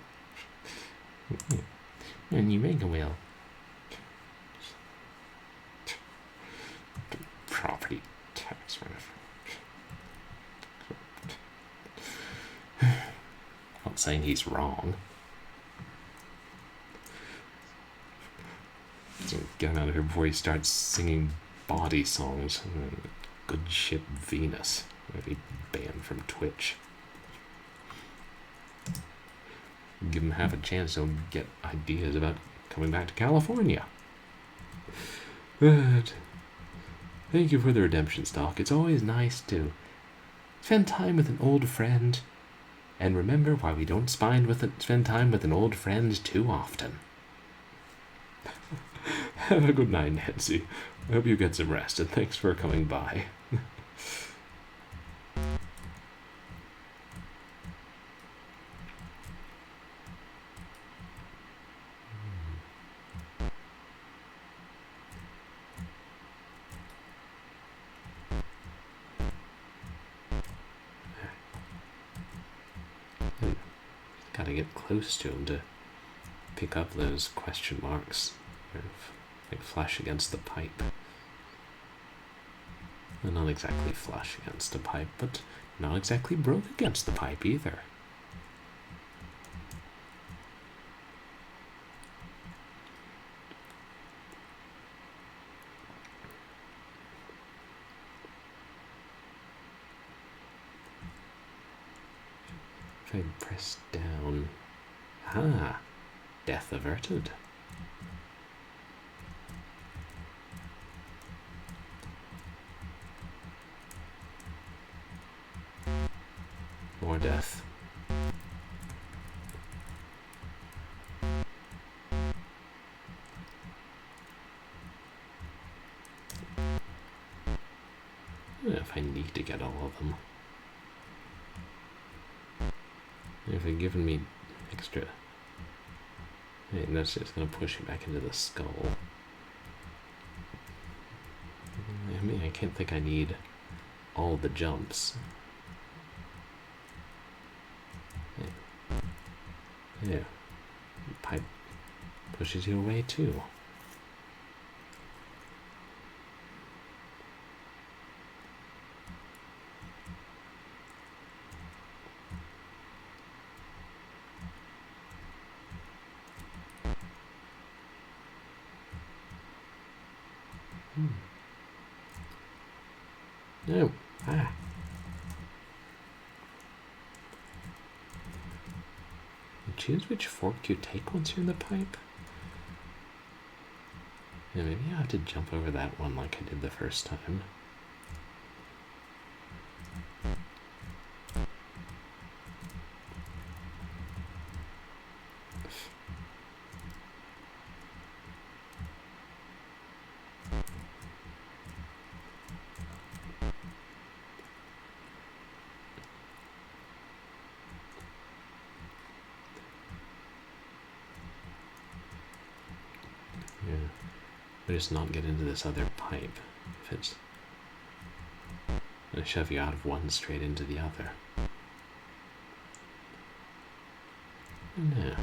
And you make a will. Property tax. Not saying he's wrong. So get him out of here before he starts singing body songs. Good ship Venus. Maybe banned from Twitch. Give him half a chance, he'll get ideas about coming back to California. But thank you for the redemption stock. It's always nice to spend time with an old friend. And remember why we don't spend time with an old friend too often. Have a good night, Nancy. I hope you get some rest, and thanks for coming by. Gotta get close to him to pick up those question marks. Like flash against the pipe. Well, not exactly flush against the pipe, but not exactly broke against the pipe either. If I press down... Ah! Death averted. More death. to get all of them. If they've given me extra... Hey, that's just going to push you back into the skull. I mean, I can't think I need all the jumps. Yeah. Pipe pushes you away too. No. Ah. You choose which fork you take once you're in the pipe. Yeah, maybe I have to jump over that one like I did the first time. But just not get into this other pipe. If it's gonna shove you out of one straight into the other. No.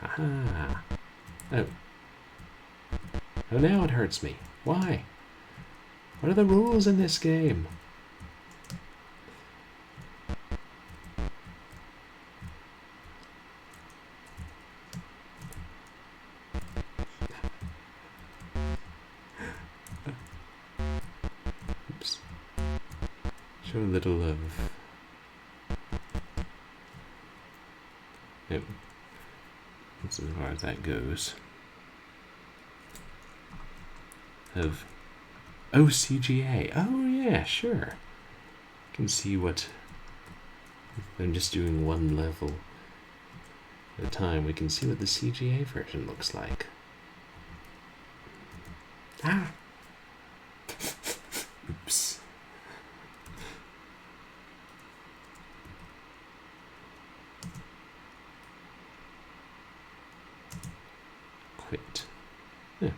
Aha! Oh. Oh, now it hurts me. Why? What are the rules in this game? Show a little of... Yep. That's as far as that goes. Of... Oh, CGA. Oh, yeah, sure. I can see what... I'm just doing one level at a time. We can see what the CGA version looks like. Ah! Oops. Quit. Yeah.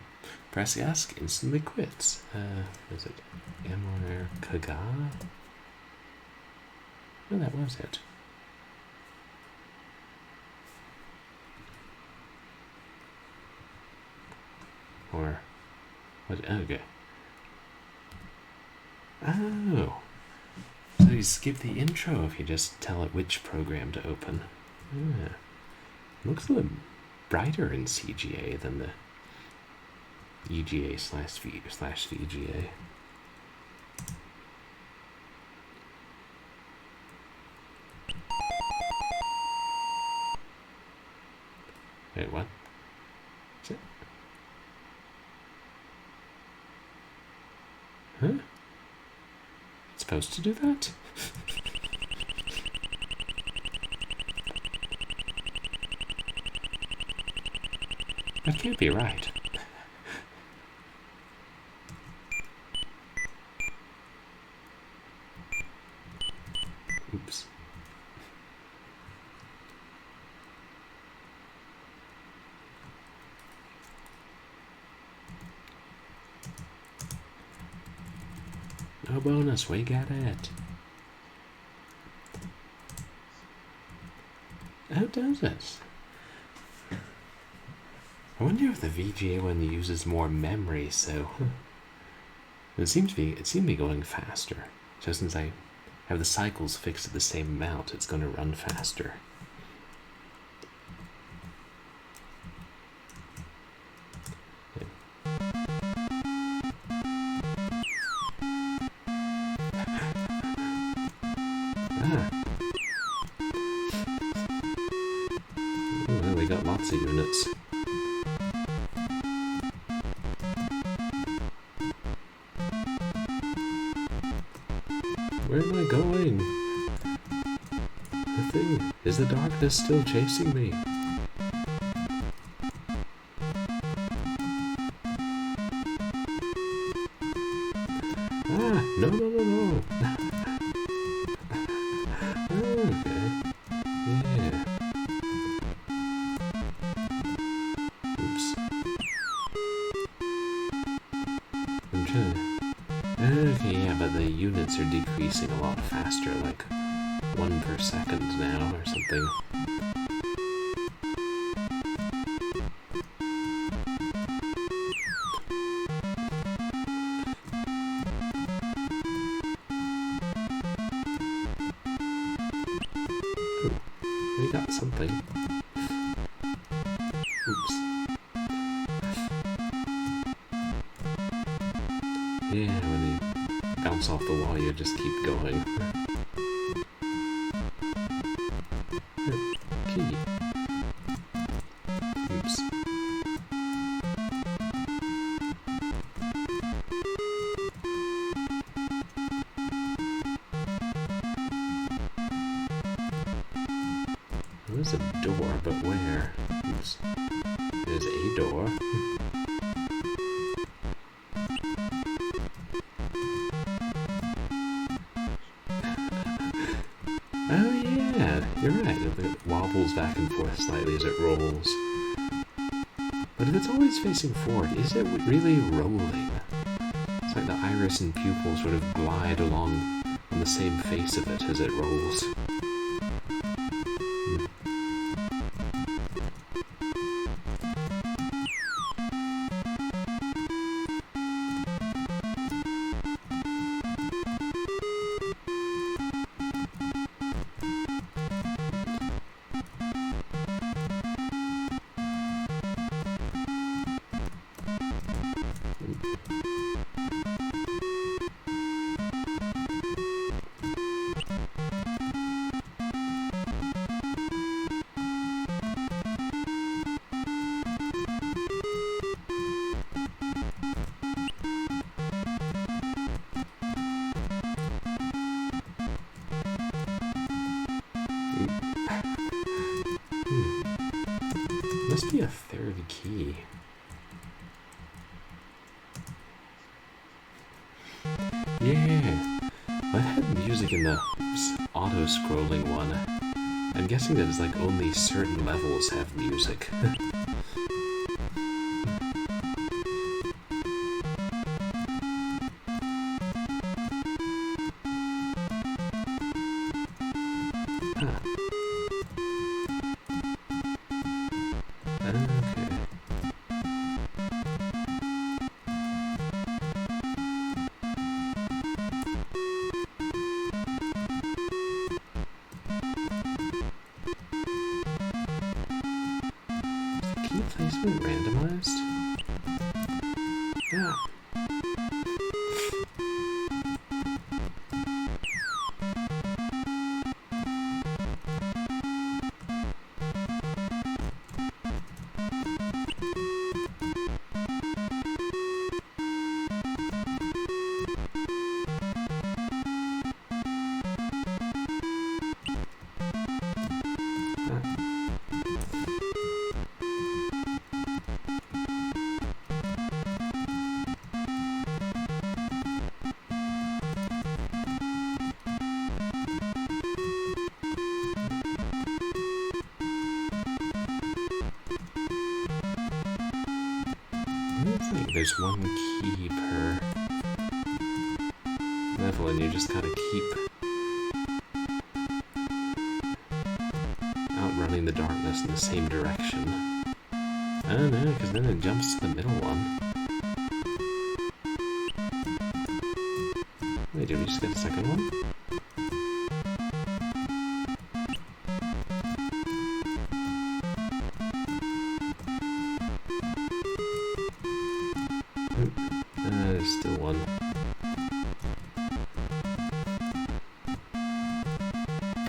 Press ask, instantly quits. Is it Amor Kaga? Oh, that was it. Or what? Okay. Oh. So you skip the intro if you just tell it which program to open. Yeah. Looks a little brighter in CGA than the EGA slash VGA. Wait, what? Is it? Huh? It's supposed to do that? That can't be right. Oops. No bonus, we got it. How does it? I wonder if the VGA one uses more memory, so it seemed to be going faster. So since I have the cycles fixed at the same amount, it's going to run faster. Well, we got lots of units. Where am I going? The thing, is the darkness still chasing me? Oh. Okay. Yeah. Oops. I'm trying to... Okay, yeah, but the units are decreasing a lot faster, like 1 per second now or something. Ooh, we got something. Oops. Yeah, when you bounce off the wall, you just keep going. Key. Oops. There's a door, but where? Oops. There's a door. Oh yeah, you're right. It wobbles back and forth slightly as it rolls. But if it's always facing forward, is it really rolling? It's like the iris and pupil sort of glide along on the same face of it as it rolls. Must be a third key. Yeah. Well, it had music in the auto-scrolling one. I'm guessing that it's like only certain levels have music. Key placement randomized? Yeah. It's like there's one key per level and you just gotta keep outrunning the darkness in the same direction. I don't know, because then it jumps to the middle one. Wait, did we just get a second one? There's still one.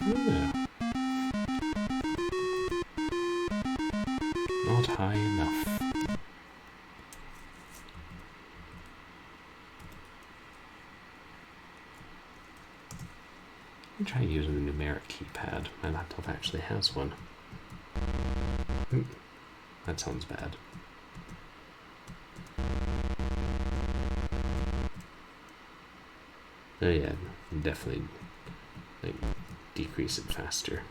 Oh. Not high enough. Let me try using the numeric keypad. My laptop actually has one. That sounds bad. Oh yeah, definitely like decrease it faster.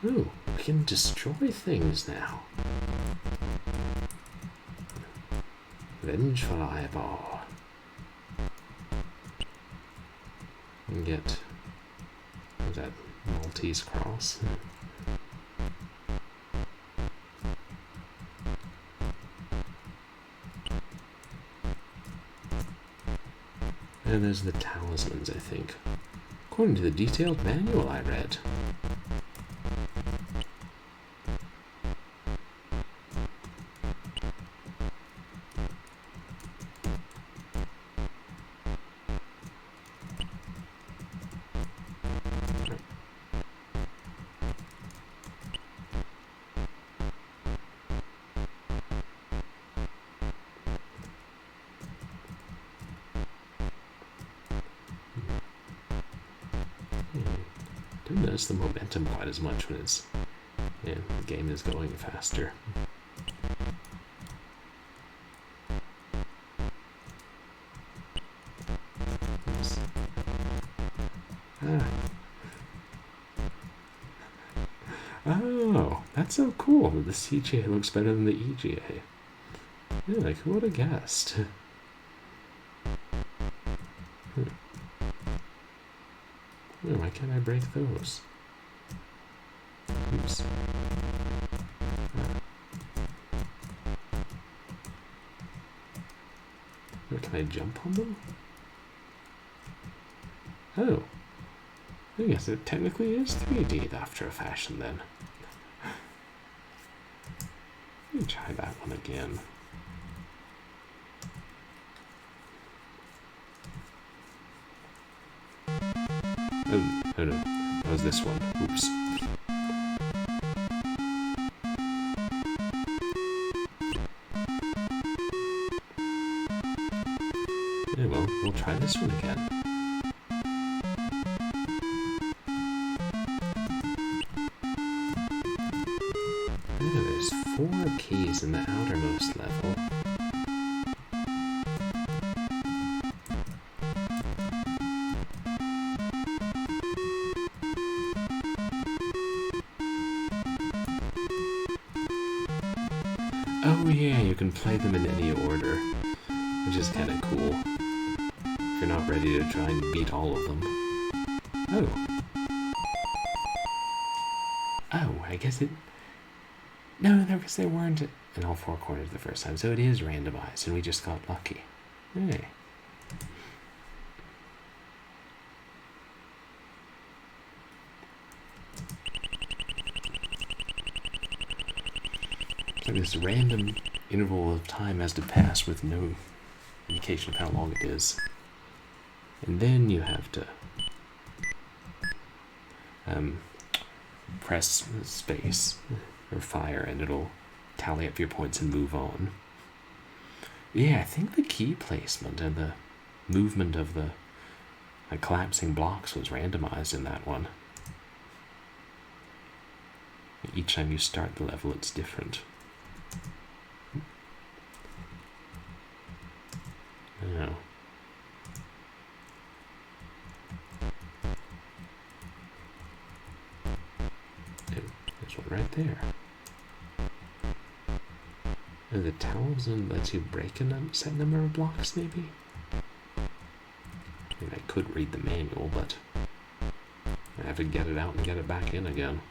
Ooh, we can destroy things now. Vengeful eyeball. And get that Maltese cross. And there's the talismans, I think. According to the detailed manual I read. Don't notice the momentum quite as much when it's, the game is going faster. Oops. Ah. Oh, that's so cool. The CGA looks better than the EGA. Yeah, like who would have guessed? Oh, why can't I break those? Oops. Oh, can I jump on them? Oh. I guess it technically is 3D after a fashion then. Let me try that one again. Oh no, that was this one. Oops. Yeah, well, we'll try this one again. Oh, there's 4 keys in the outermost level. Oh yeah, you can play them in any order, which is kind of cool. If you're not ready to try and beat all of them. Oh. Oh, I guess it... No, because they weren't in all 4 corners the first time, so it is randomized, and we just got lucky. Hey. So this random interval of time has to pass with no indication of how long it is. And then you have to press space or fire and it'll tally up your points and move on. Yeah, I think the key placement and the movement of the collapsing blocks was randomized in that one. Each time you start the level, it's different. Oh. There's one right there. Oh, the talisman lets you break a set number of blocks, maybe? I mean, I could read the manual, but I have to get it out and get it back in again.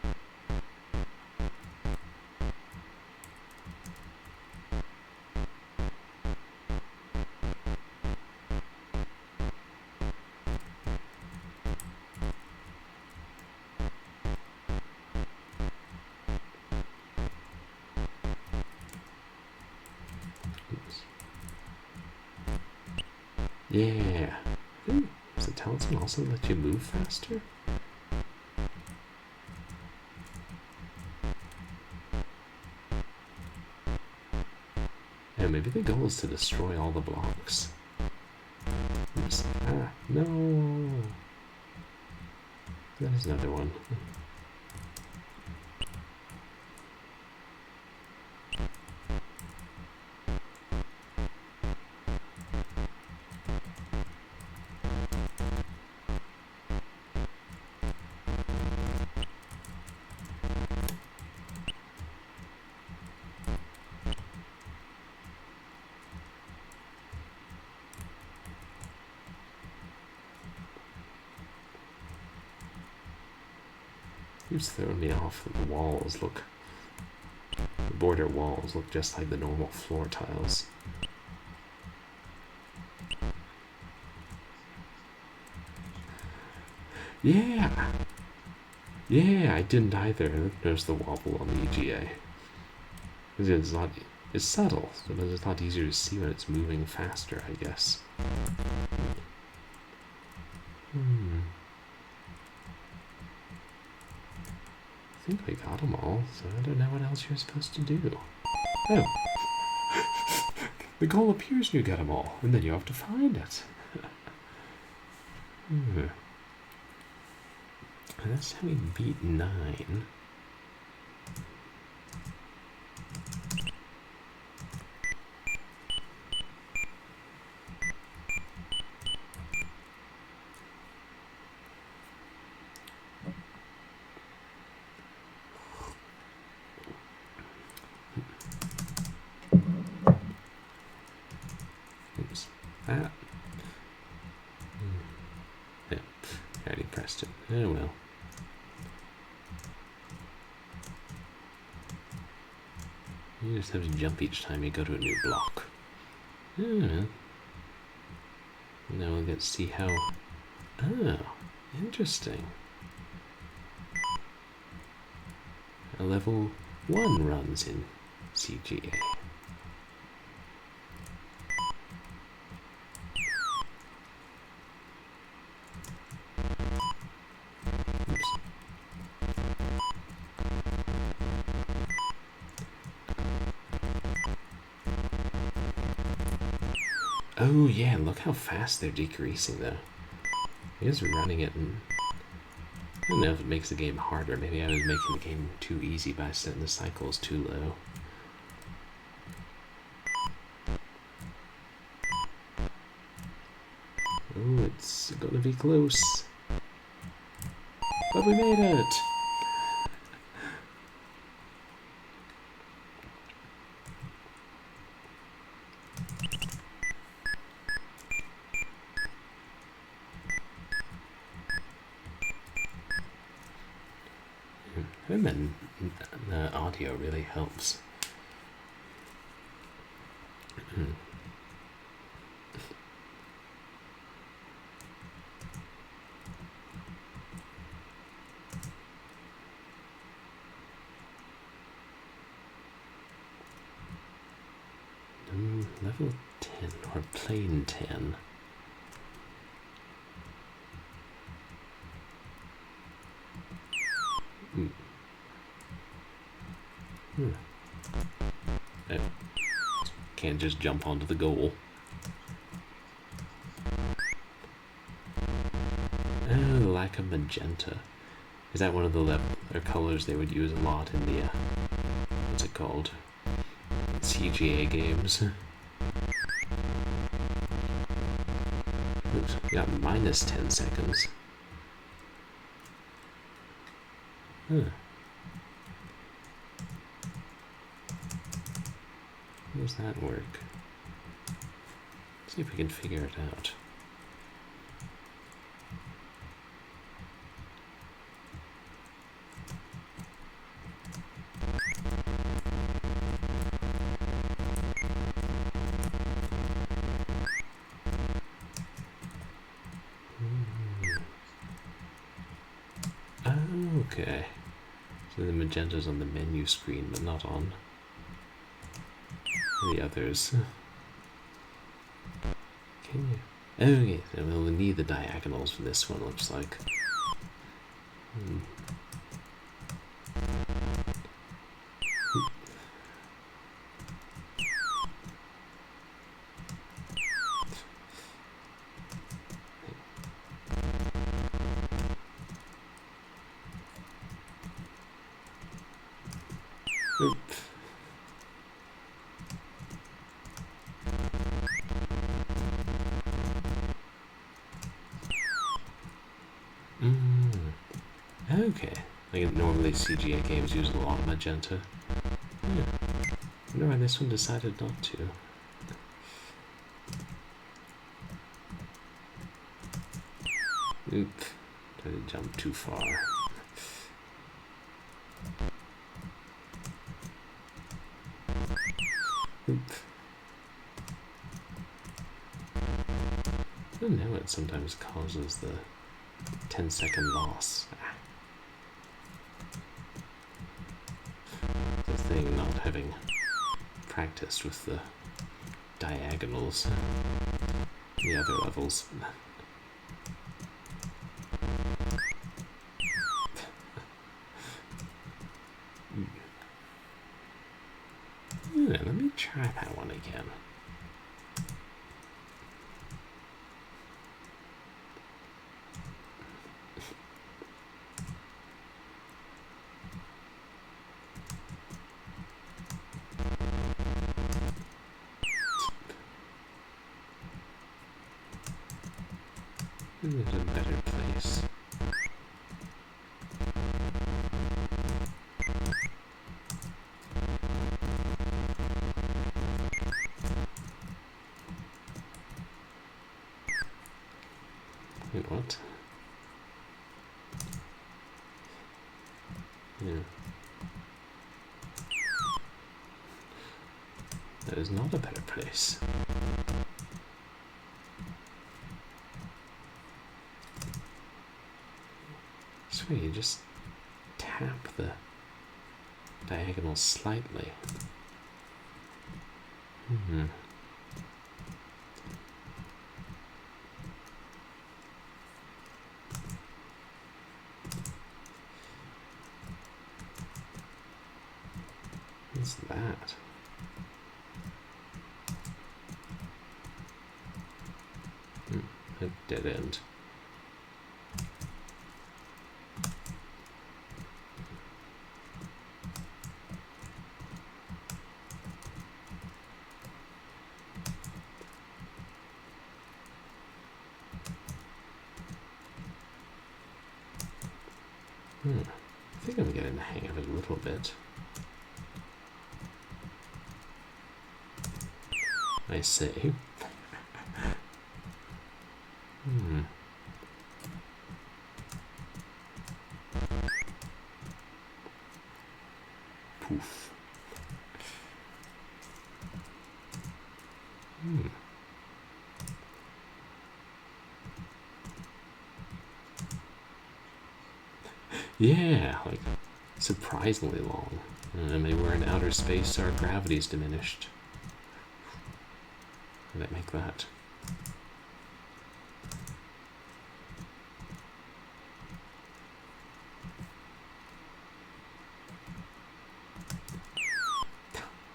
Yeah. Ooh, does the talisman also let you move faster? Yeah, maybe the goal is to destroy all the blocks. Oops. Ah, no. There's another one. Keeps throwing me off that the walls look... The border walls look just like the normal floor tiles. Yeah! Yeah, I didn't either. There's the wobble on the EGA. It's not... It's subtle, so it's not easier to see when it's moving faster, I guess. I think we got them all, so I don't know what else you're supposed to do. Oh! The goal appears you get them all, and then you have to find it. That's how we beat 9. Oops. Ah. Yeah, I already pressed it. Oh well. You just have to jump each time you go to a new block. Now we'll get to see how... Oh, interesting. A level 1 runs in CGA. Oops. Oh yeah, look how fast they're decreasing though. I guess running it and... I don't know if it makes the game harder. Maybe I was making the game too easy by setting the cycles too low. Oh, it's gonna be close. But we made it! And then the audio really helps. Level 10 or plane 10. Oh. Can't just jump onto the goal. Oh, lack of magenta. Is that one of the colors they would use a lot in the, what's it called? CGA games. Oops, we got minus 10 seconds. Huh. How does that work? See if we can figure it out. Okay. So the magenta's on the menu screen, but not on the others. Can you? Oh, yeah. We'll need the diagonals for this one, looks like. Oop. Okay. Like normally CGA games use a lot of magenta. Yeah. I wonder why this one decided not to. Oop. Tried to jump too far. I know it sometimes causes the 10-second loss. The thing not having practiced with the diagonals, the other levels. Yeah, let me try that one again. There's a better place. Wait, what? Yeah. That is not a better place. So you just tap the diagonal slightly. What's that? A dead end. I think I'm getting the hang of it a little bit. I say. Poof. Yeah, like surprisingly long. Maybe we're in outer space, our gravity's diminished. How did I make that?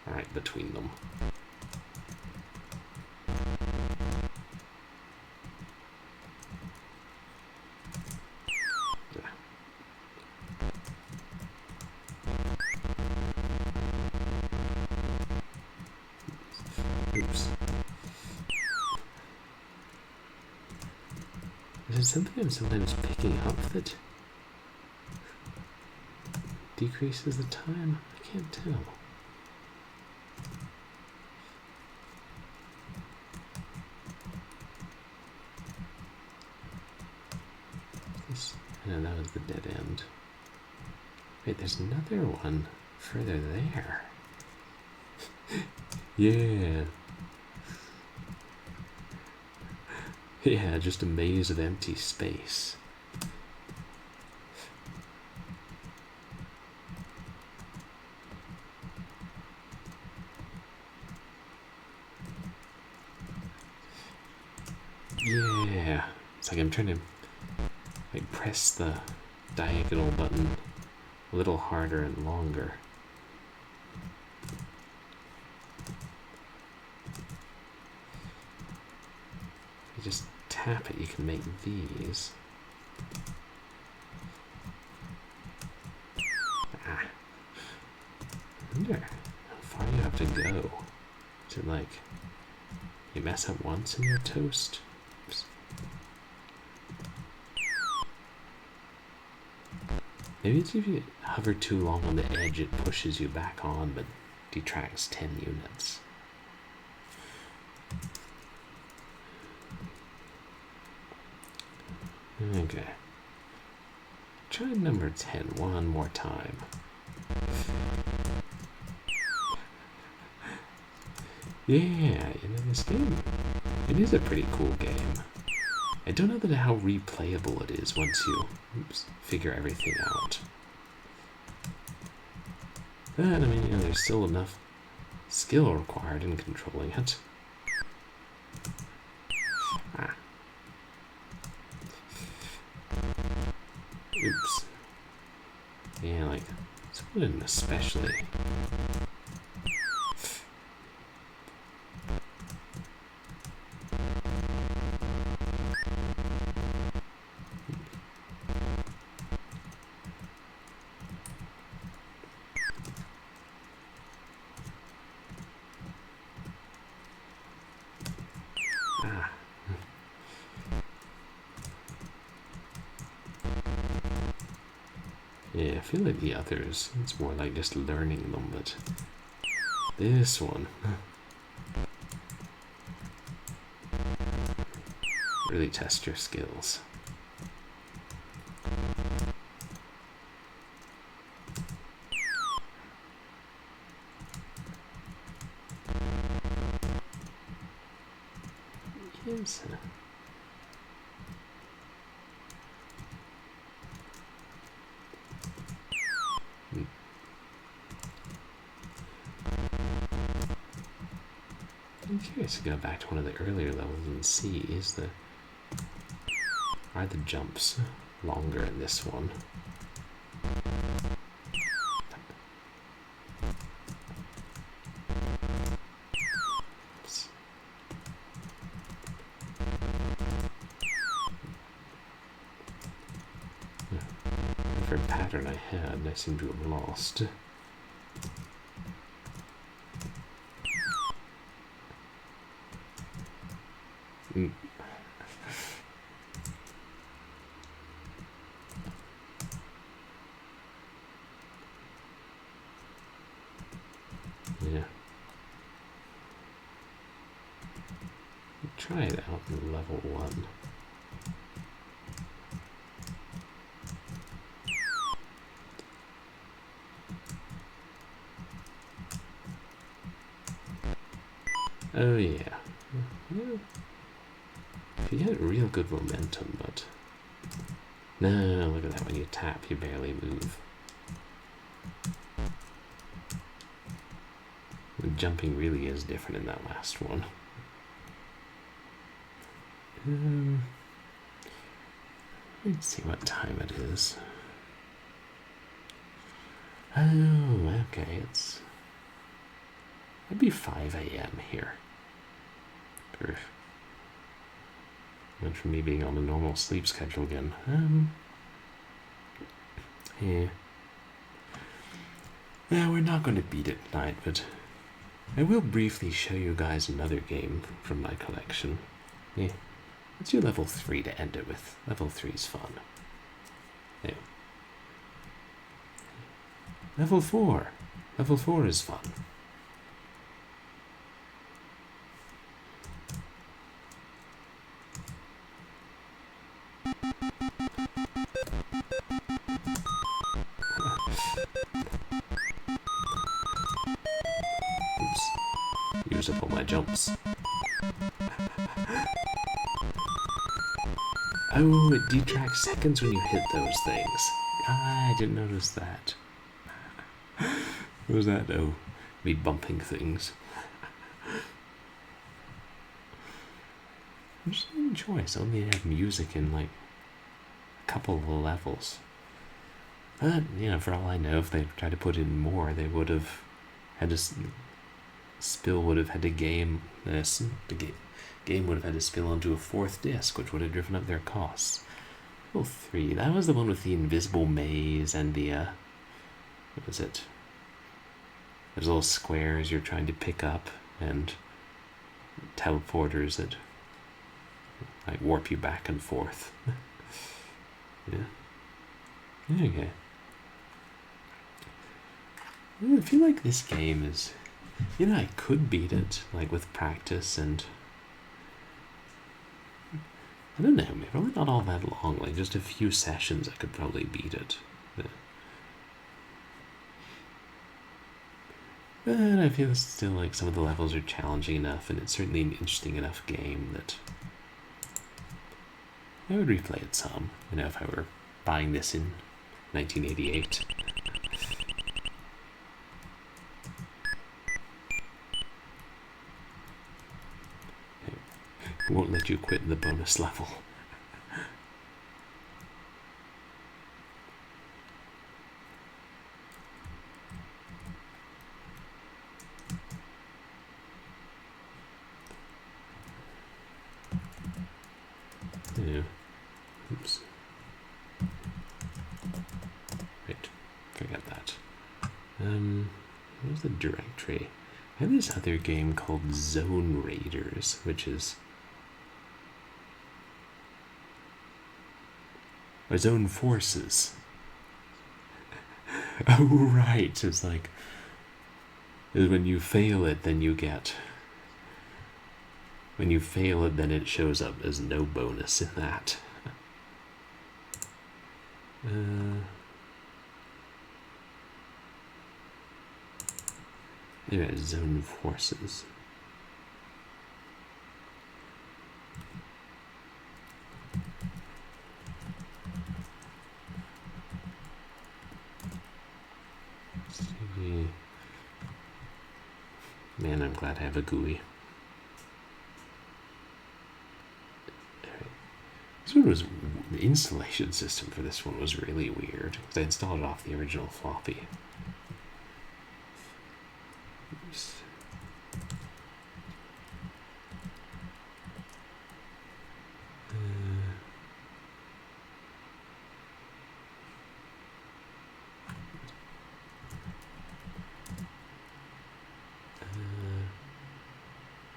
Alright, between them. Oops. There's something I'm sometimes picking up that decreases the time. I can't tell. No, that was the dead end. Wait, there's another one further there. Yeah. Yeah, just a maze of empty space. Yeah. It's like I'm trying to press the diagonal button a little harder and longer. You just tap it, you can make these. I wonder how far you have to go. Is it like you mess up once and you're toast? Oops. Maybe it's if you hover too long on the edge, it pushes you back on, but detracts 10 units. Okay. Try number 10 one more time. Yeah, this game, it is a pretty cool game. I don't know how replayable it is once you figure everything out. But, I mean, there's still enough skill required in controlling it. Ah. Oops. Yeah, like, this one especially. Yeah, I feel like the others, it's more like just learning them, but this one really test your skills. Yes. I'm curious to go back to one of the earlier levels and see, are the jumps longer in this one? Oops. Whatever pattern I had, I seem to have lost. Yeah. Try it out in level 1. Oh yeah. If you get real good momentum, but no, look at that, when you tap you barely move. The jumping really is different in that last one. Let's see what time it is. Oh, okay, it'd be 5 a.m. here. Went from me being on a normal sleep schedule again. Yeah. Yeah, we're not going to beat it tonight, but I will briefly show you guys another game from my collection. Yeah. Let's do level 3 to end it with. Level 3 is fun. Yeah. Level 4. Level 4 is fun. Oops. Use up all my jumps. Oh, it detracts seconds when you hit those things. I didn't notice that. What was that? Oh, me bumping things. Interesting choice. Only have music in like a couple of levels. But, for all I know, if they tried to put in more, they would have had to. Spill would have had to game this. The game would have had to spill onto a 4th disc, which would have driven up their costs. Level 3. That was the one with the invisible maze and the what was it? There's little squares you're trying to pick up and teleporters that like warp you back and forth. Yeah. Okay. I feel like this game is, I could beat it, like with practice, and I don't know, probably not all that long, like just a few sessions I could probably beat it. But I feel still like some of the levels are challenging enough, and it's certainly an interesting enough game that I would replay it some, if I were buying this in 1988. It won't let you quit the bonus level. Yeah. Oops. Right. Forget that. Where's the directory? I have this other game called Zone Raiders, which is... or Zone Forces. Oh, right. It's like... when you fail it, then you get... when you fail it, then it shows up as no bonus in that. There is Zone Forces. Man, I'm glad I have a GUI. This one was, the installation system for this one was really weird, because I installed it off the original floppy. Oops.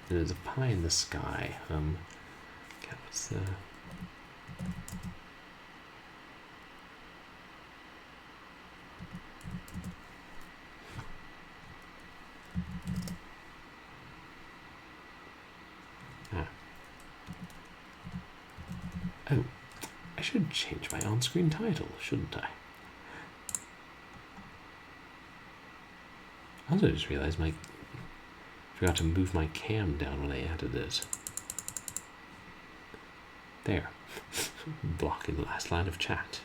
There's a pie in the sky. What's the... Oh, I should change my on-screen title, shouldn't I? Also, I just realized I forgot to move my cam down when I added it. There. Blocking the last line of chat.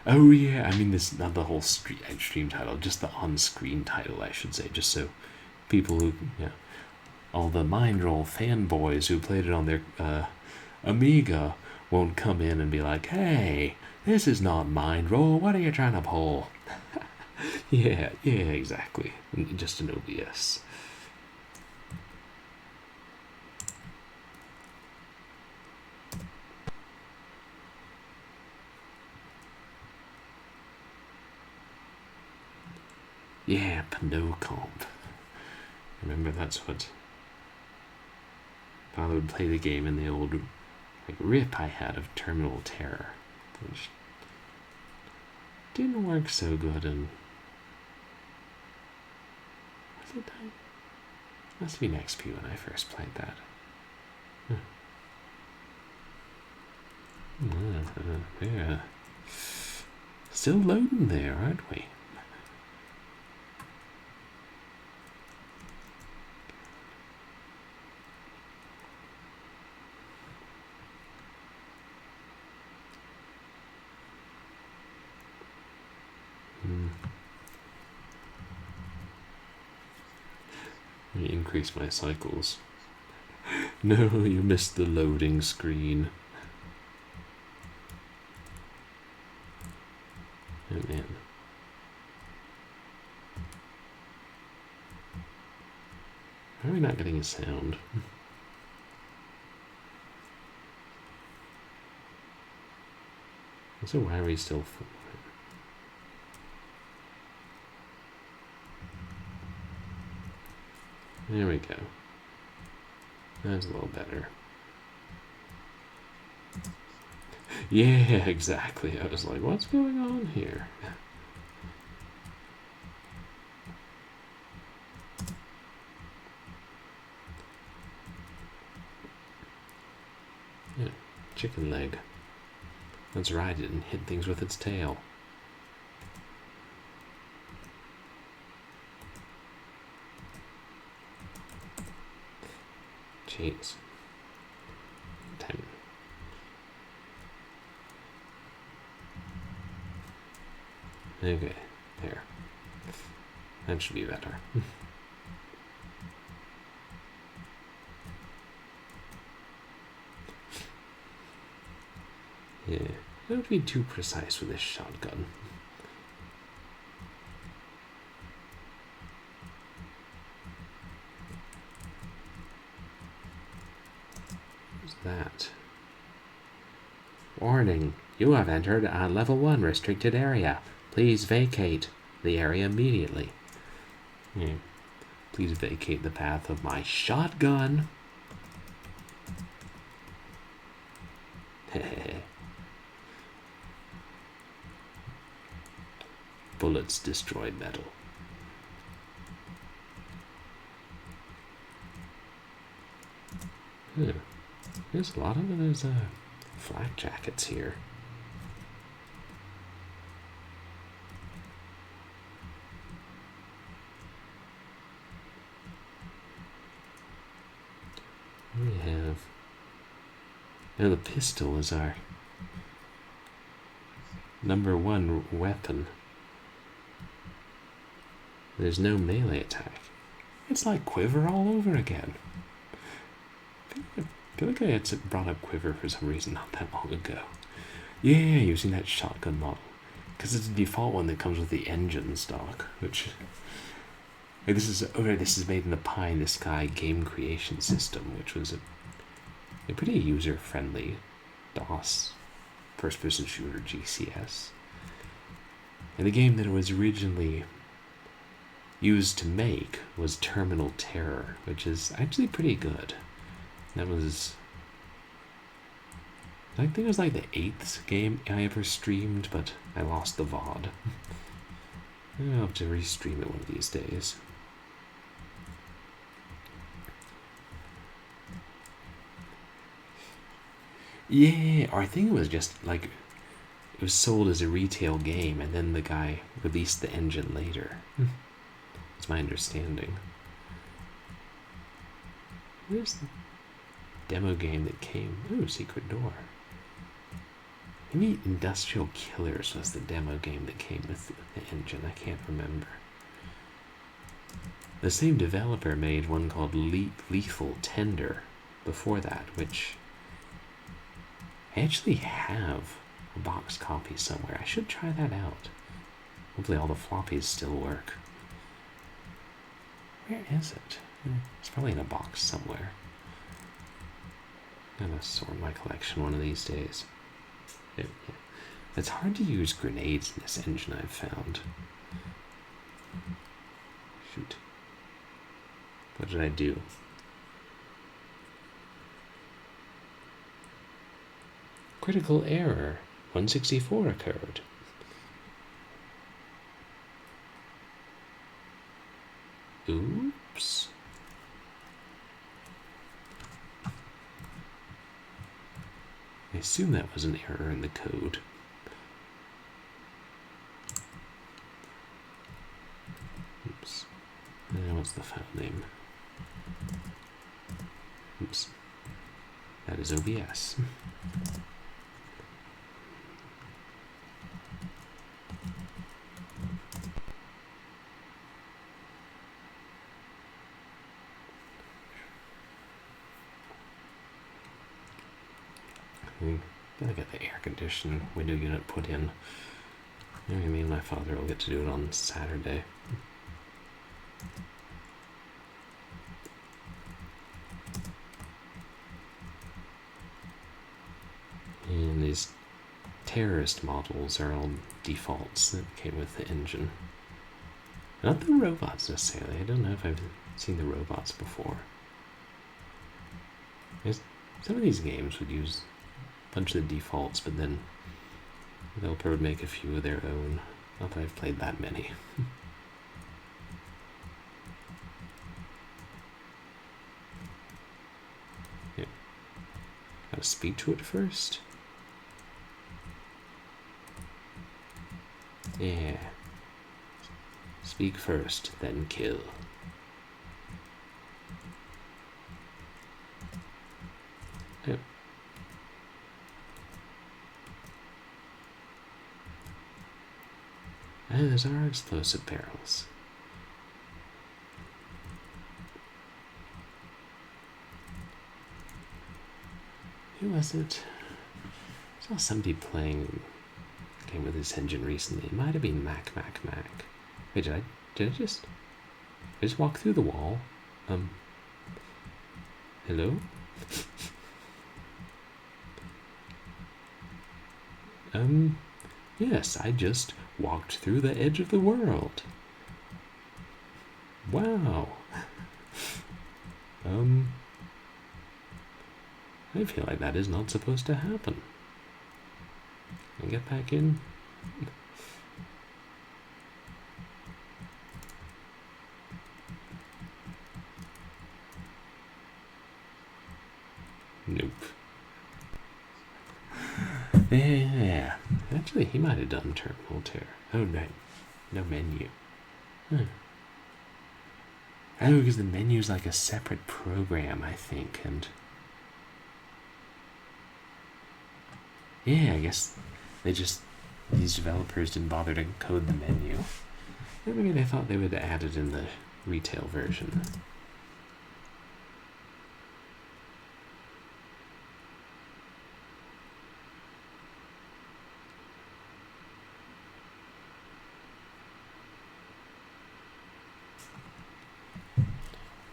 Oh yeah, I mean this, not the whole stream title, just the on-screen title, I should say, just so people who, all the Mind Roll fanboys who played it on their Amiga won't come in and be like, hey, this is not Mind Roll, what are you trying to pull? yeah, exactly, just an OBS. Yeah, Pinocomp. Remember, that's what Father would play the game in the old rip I had of Terminal Terror, which didn't work so good. And was it that? Must have been XP when I first played that. Yeah, still loading there, aren't we? Let me increase my cycles. No, you missed the loading screen. Oh man. Why are we not getting a sound? So why are we still... There we go. That's a little better. Yeah, exactly. I was like, what's going on here? Chicken leg. That's right, it didn't hit things with its tail. Jeez. Time. Okay, there. That should be better. Yeah, don't be too precise with this shotgun. What's that? Warning, you have entered a level 1 restricted area. Please vacate the area immediately. Yeah. Please vacate the path of my shotgun. Bullets destroy metal. There's a lot of those flak jackets here. We have... Now the pistol is our #1 weapon. There's no melee attack. It's like Quiver all over again. I feel like I had brought up Quiver for some reason not that long ago. Yeah, using that shotgun model. Because it's the default one that comes with the engine stock, which... Like, this is made in the Sky game creation system, which was a pretty user-friendly DOS first-person shooter GCS. And the game that it was originally used to make was Terminal Terror, which is actually pretty good. That was... I think it was like the 8th game I ever streamed, but I lost the VOD. I'll have to restream it one of these days. Yeah, or I think it was just like it was sold as a retail game and then the guy released the engine later. That's my understanding. Where's the demo game that came? Ooh, Secret Door. Maybe Industrial Killers was the demo game that came with the engine. I can't remember. The same developer made one called Lethal Tender before that, which I actually have a box copy somewhere. I should try that out. Hopefully all the floppies still work. Where is it? It's probably in a box somewhere. I'm gonna sort my collection one of these days. It's hard to use grenades in this engine, I've found. Shoot. What did I do? Critical error. 164 occurred. Oops. I assume that was an error in the code. Oops. What's the file name? Oops. That is OBS. Gotta get the air conditioning window unit put in. You know what I mean? My father will get to do it on Saturday. And these terrorist models are all defaults that came with the engine. Not the robots necessarily. I don't know if I've seen the robots before. Some of these games would use bunch of the defaults, but then the developer would make a few of their own. Not that I've played that many. Yeah. Gotta to speak to it first? Yeah. Speak first, then kill. Yep. And there's our explosive barrels. Who was it? I saw somebody playing a game with this engine recently. It might have been Mac. Wait, did I just walk through the wall? Hello? Yes, I just walked through the edge of the world. Wow. I feel like that is not supposed to happen. Can I get back in? Nope. Yeah. Actually, he might have done terminal tear. Oh, no. No menu. Oh, because the menu's like a separate program, I think, and... Yeah, I guess these developers didn't bother to code the menu. Maybe they thought they would add it in the retail version.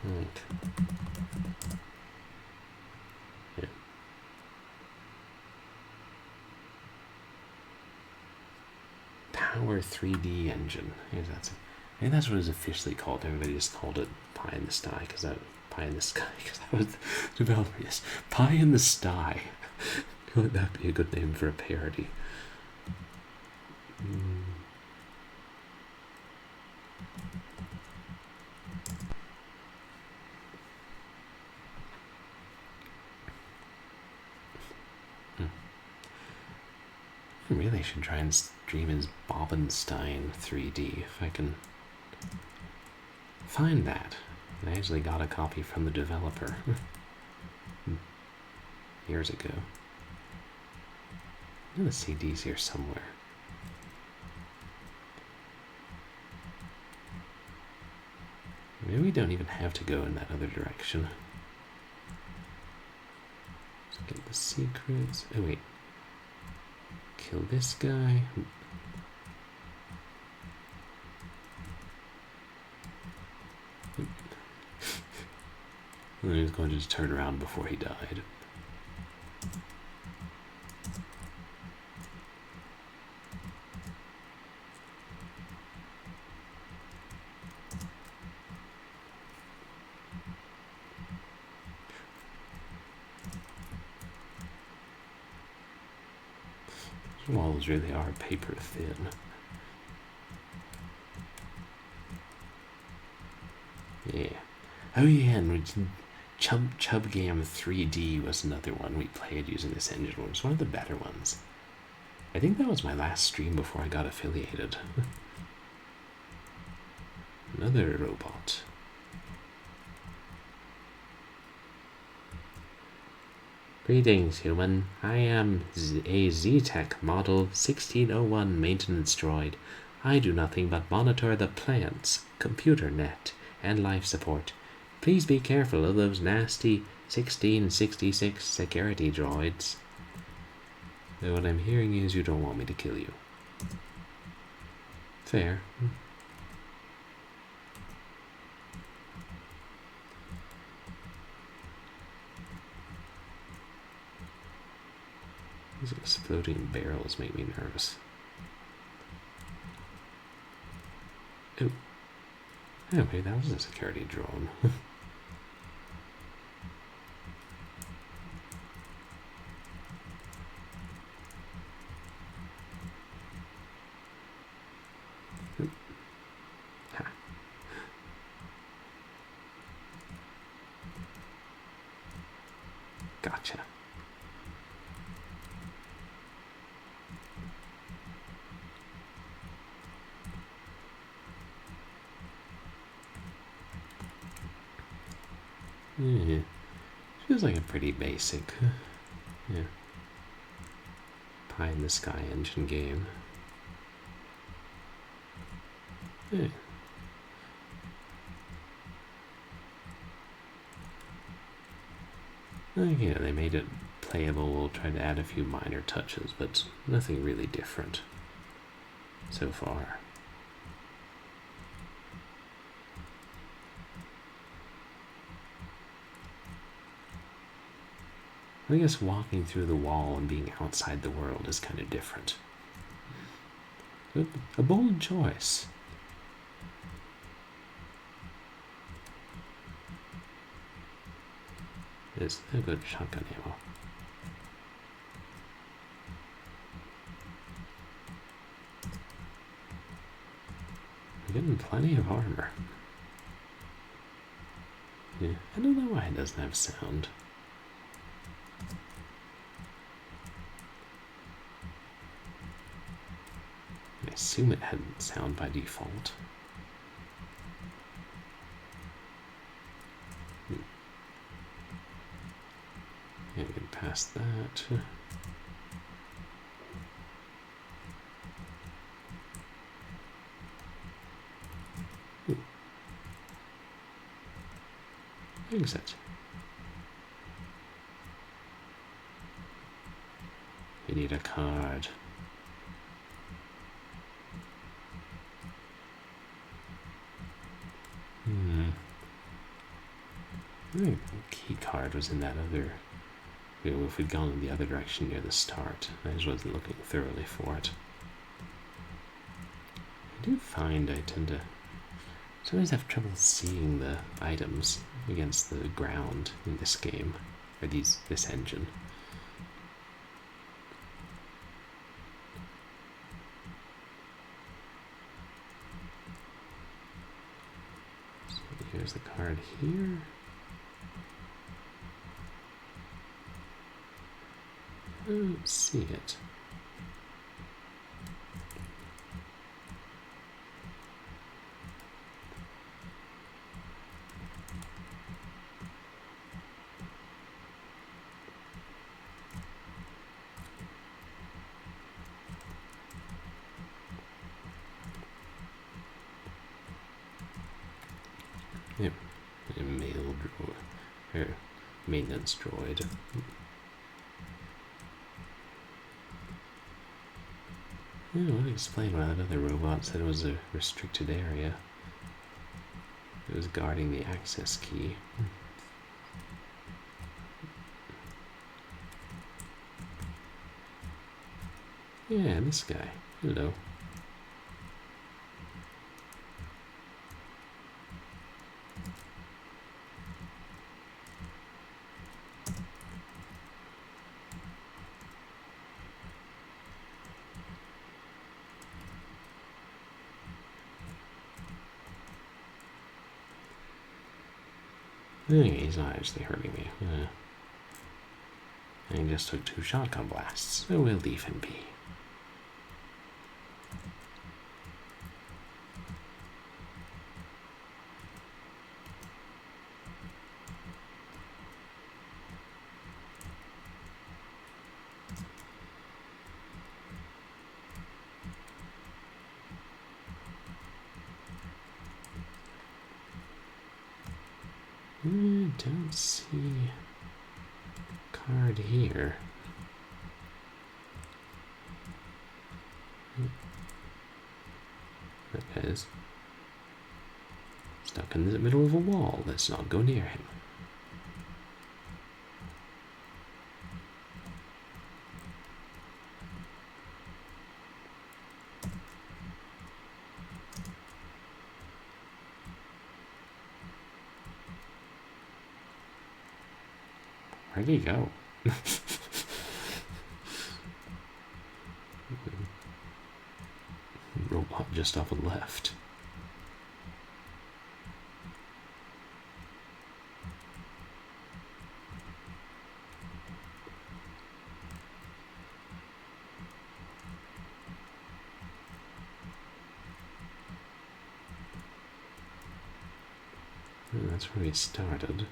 Right. Yeah. Power 3D engine. Maybe that's what it's officially called. Everybody just called it Pie in the Sky because that was the developer. Yes, Pie in the Sky. I feel like that'd be a good name for a parody. I really should try and stream his Bobenstein 3D if I can find that. I actually got a copy from the developer years ago. I know the CD's here somewhere. Maybe we don't even have to go in that other direction. Let's get the secrets. Oh wait. Kill this guy. And then he's going to just turn around before he died. These walls really are paper thin. Yeah. Oh yeah, and Chub Game 3D was another one we played using this engine. It was one of the better ones. I think that was my last stream before I got affiliated. Another robot. Greetings, human. I am a Z-Tech Model 1601 maintenance droid. I do nothing but monitor the plant's computer net and life support. Please be careful of those nasty 1666 security droids. Though what I'm hearing is you don't want me to kill you. Fair. These exploding barrels make me nervous. Oh. Oh, wait, that was a security drone. Gotcha. Feels like a pretty basic, yeah, pie in the sky engine game. Yeah. You know, they made it playable, tried to add a few minor touches, but nothing really different so far. I guess walking through the wall and being outside the world is kind of different. A bold choice. There's a good shotgun ammo. We're getting plenty of armor. Yeah, I don't know why it doesn't have sound. I assume it had sound by default. Yeah, get past that. Exit. You need a card. I think the key card was in that other. You know, if we'd gone in the other direction near the start, I just wasn't looking thoroughly for it. I do find I tend to sometimes have trouble seeing the items against the ground in this game, or this engine. So here's the card here. I don't see it. Yep, a mail droid, or maintenance droid. I don't want to explain why that other robot said it was a restricted area. It was guarding the access key. Yeah, this guy. Hello. He's not actually hurting me. I just took 2 shotgun blasts, so we'll leave him be. I don't see a card here. That guy's stuck in the middle of a wall. Let's not go near him. Where'd he go? Robot just up and left. That's where we started.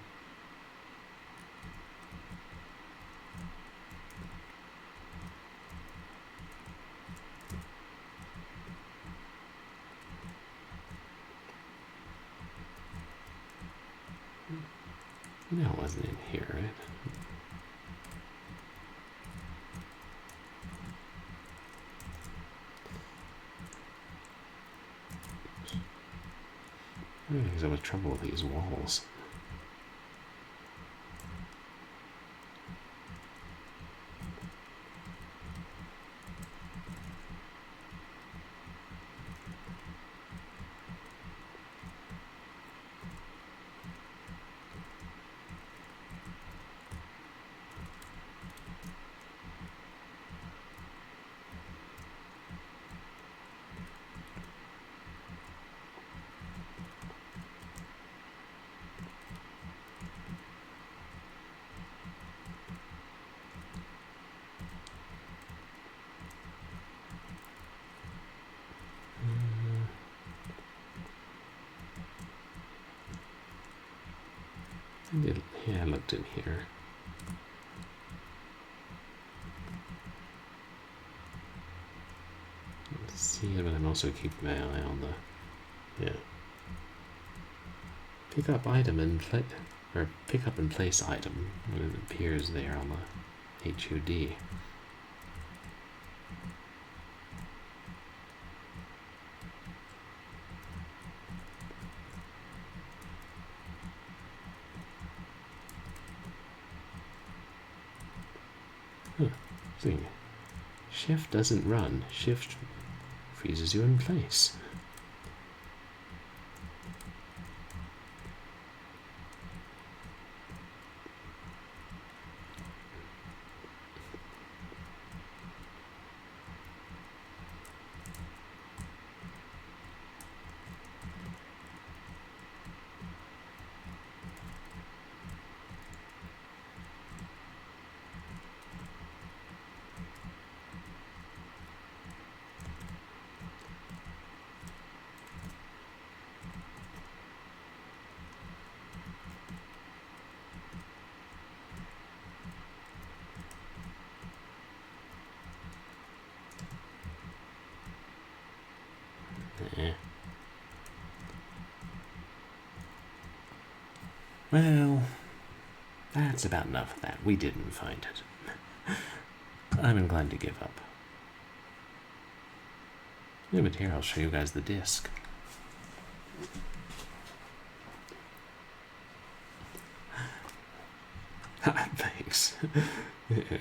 You know it wasn't in here, right? I'm having so much trouble with these walls. I looked in here. Let's see it, but I'm also keeping my eye on the pick up item and pick up and place item when it appears there on the HUD. Thing. Shift doesn't run. Shift freezes you in place. Well, that's about enough of that. We didn't find it. I'm inclined to give up. Yeah, but here, I'll show you guys the disc. Thanks. Yeah.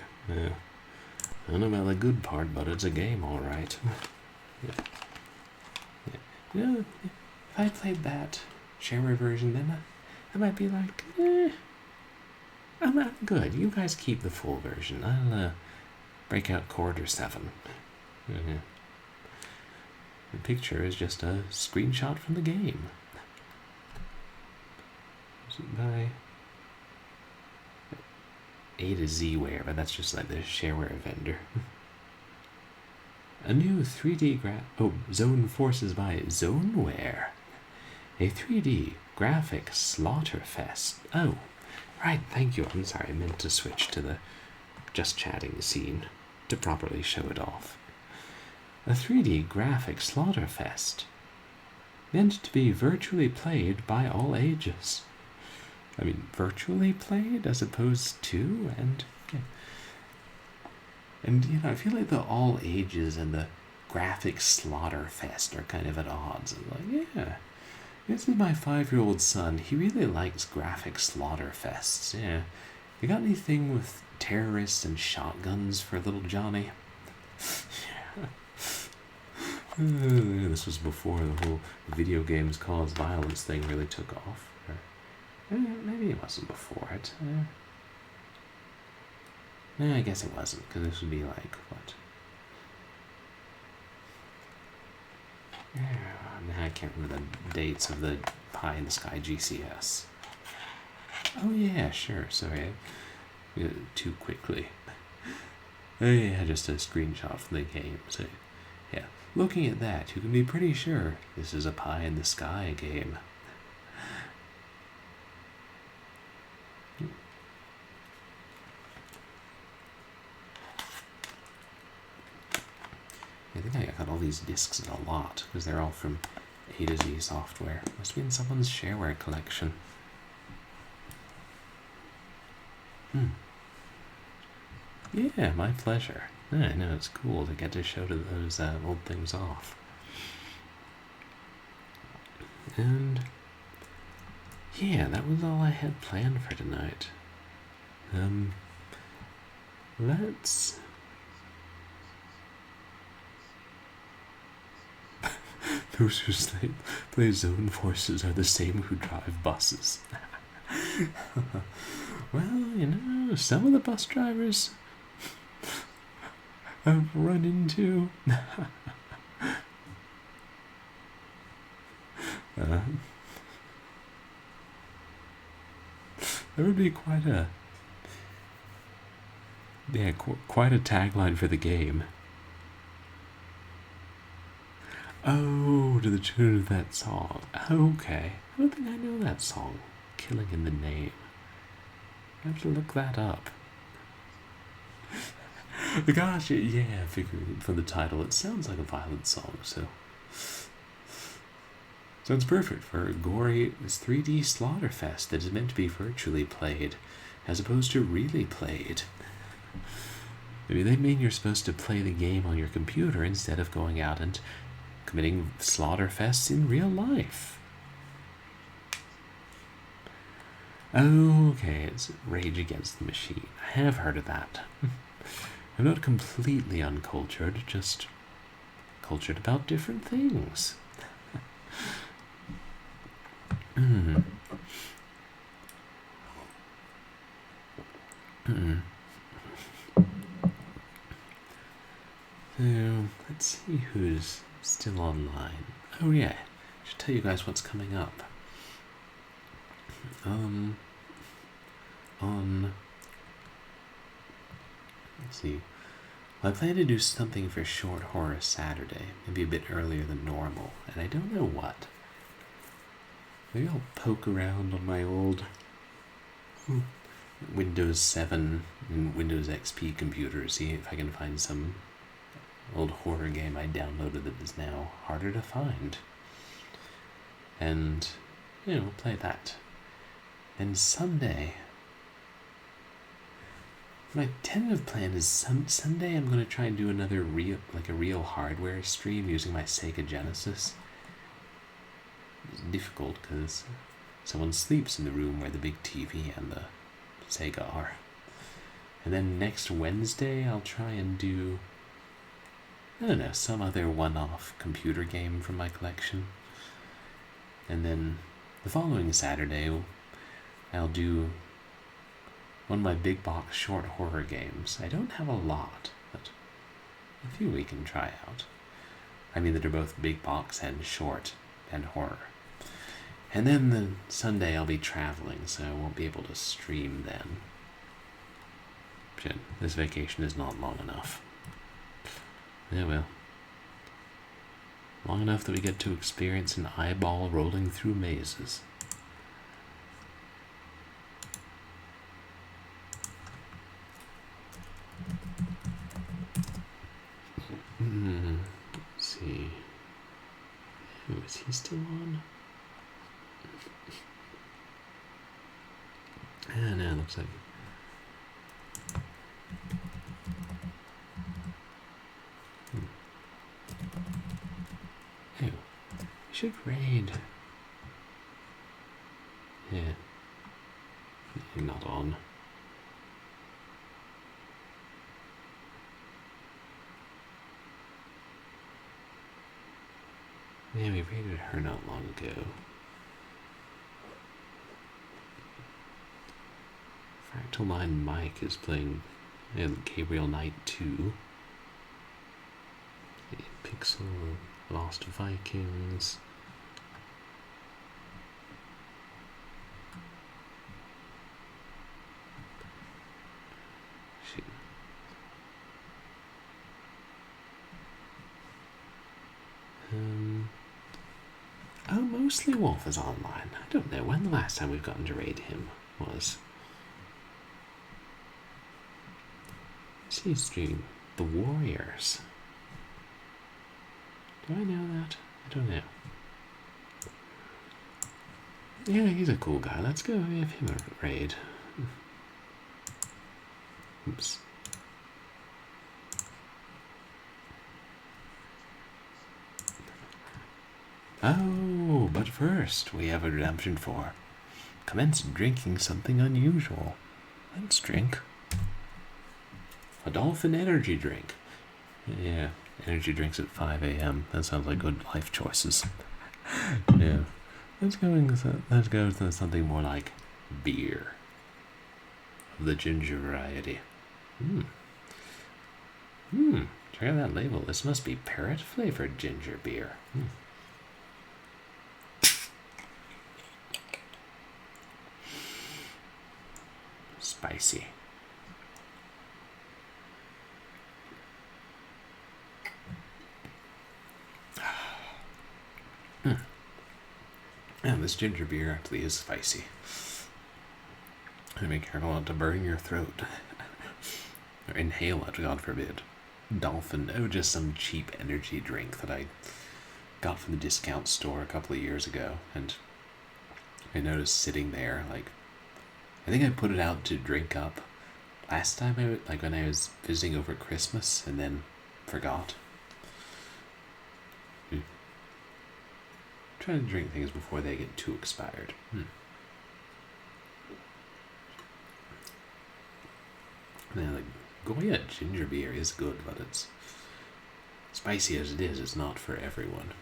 I don't know about the good part, but it's a game, all right. Yeah. If I played that shareware version, then I might be like, I'm not good. You guys keep the full version. I'll break out quarter 7. The picture is just a screenshot from the game. Is it by A to Z-ware, but that's just like the shareware vendor. A new 3D Zone Forces by Zoneware. A 3D graphic slaughterfest. Oh, right, thank you. I'm sorry, I meant to switch to the just chatting scene to properly show it off. A 3D graphic slaughterfest. Meant to be virtually played by all ages. I mean, virtually played as opposed to, and I feel like the all ages and the graphic slaughterfest are kind of at odds. I'm like, yeah, this is my 5-year-old son. He really likes graphic slaughterfests. Yeah, you got anything with terrorists and shotguns for little Johnny? This was before the whole video games cause violence thing really took off. Maybe it wasn't before it. No, I guess it wasn't, because this would be like, what? Now I can't remember the dates of the Pie in the Sky GCS. Oh yeah, sure, sorry. Too quickly. Oh yeah, just a screenshot from the game. So, yeah, looking at that, you can be pretty sure this is a Pie in the Sky game. I think I got all these discs in a lot, because they're all from A to Z software. Must be in someone's shareware collection. Yeah, my pleasure. I know, it's cool to get to show those old things off. And yeah, that was all I had planned for tonight. Let's... Those who play zone forces are the same who drive buses. Well, some of the bus drivers I've run into. That would be quite a quite a tagline for the game. Oh, to the tune of that song. Okay, I don't think I know that song. Killing in the Name. I have to look that up. Gosh, yeah, figuring from the title, it sounds like a violent song, so... Sounds perfect for a gory 3D slaughterfest that is meant to be virtually played, as opposed to really played. Maybe they mean you're supposed to play the game on your computer instead of going out and committing slaughterfests in real life. Okay, it's Rage Against the Machine. I have heard of that. I'm not completely uncultured, just cultured about different things. So, let's see who's still online. Oh yeah, I should tell you guys what's coming up. Let's see. Well, I plan to do something for Short Horror Saturday, maybe a bit earlier than normal, and I don't know what. Maybe I'll poke around on my old Windows 7 and Windows XP computer, see if I can find some old horror game I downloaded that is now harder to find. And, play that. And Sunday, my tentative plan is Sunday I'm going to try and do another real hardware stream using my Sega Genesis. It's difficult because someone sleeps in the room where the big TV and the Sega are. And then next Wednesday I'll try and do, I don't know, some other one-off computer game from my collection. And then the following Saturday I'll do one of my big box short horror games. I don't have a lot, but a few we can try out. I mean that are both big box and short and horror. And then the Sunday I'll be traveling, so I won't be able to stream then. Shit, this vacation is not long enough. Yeah, well. Long enough that we get to experience an eyeball rolling through mazes. Let's see. Oh, is he still on? No, looks like... Oh, you should raid. Yeah. You're not on. Yeah, we raided her not long ago. Fractal Mind Mike is playing Gabriel Knight 2. Pixel, Lost Vikings. Shoot. Oh, mostly Wolf is online. I don't know when the last time we've gotten to raid him was. He's streaming The Warriors. Do I know that? I don't know. Yeah, he's a cool guy. Let's go give him a raid. Oops. Oh, but first we have a redemption for commence drinking something unusual. Let's drink a dolphin energy drink. Yeah, energy drinks at 5 a.m. That sounds like good life choices. Yeah. Let's go with something more like beer. Of the ginger variety. Check out that label. This must be parrot flavored ginger beer. Spicy. And this ginger beer actually is spicy. Be careful not to burn your throat. Or inhale it, God forbid. Dolphin, just some cheap energy drink that I got from the discount store a couple of years ago. And I noticed sitting there, I think I put it out to drink up last time, when I was visiting over Christmas, and then forgot. Try to drink things before they get too expired. Yeah, Goya ginger beer is good, but it's spicy as it is. It's not for everyone.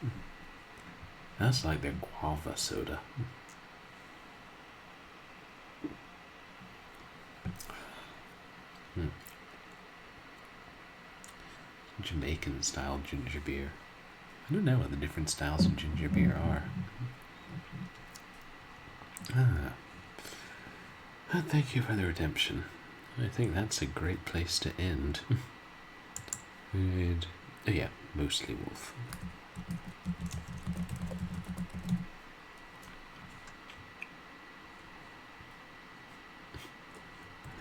That's like their guava soda. Jamaican style ginger beer. I don't know what the different styles of ginger beer are. Thank you for the redemption. I think that's a great place to end. Good. Oh yeah, mostly wolf.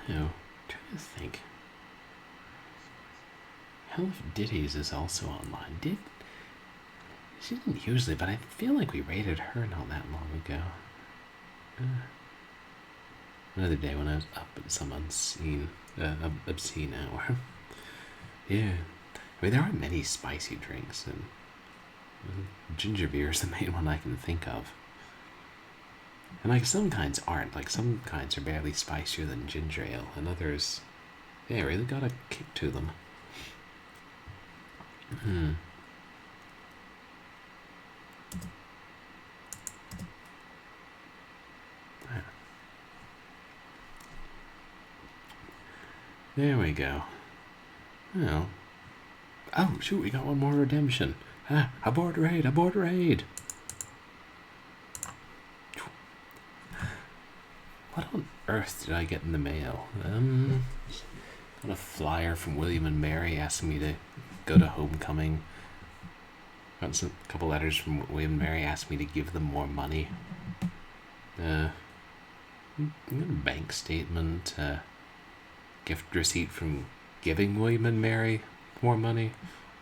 Now, trying to think. Hell if Ditties is also online. She didn't usually, but I feel like we rated her not that long ago. Another day when I was up at some obscene hour. Yeah. I mean, there aren't many spicy drinks, and ginger beer is the main one I can think of. And some kinds aren't. Some kinds are barely spicier than ginger ale, and others, really got a kick to them. There we go. Well. Oh, shoot, we got one more redemption. Abort raid, abort raid. What on earth did I get in the mail? Got a flyer from William and Mary asking me to go to homecoming. Got a couple letters from William and Mary asking me to give them more money. Got a bank statement, gift receipt from giving William and Mary more money.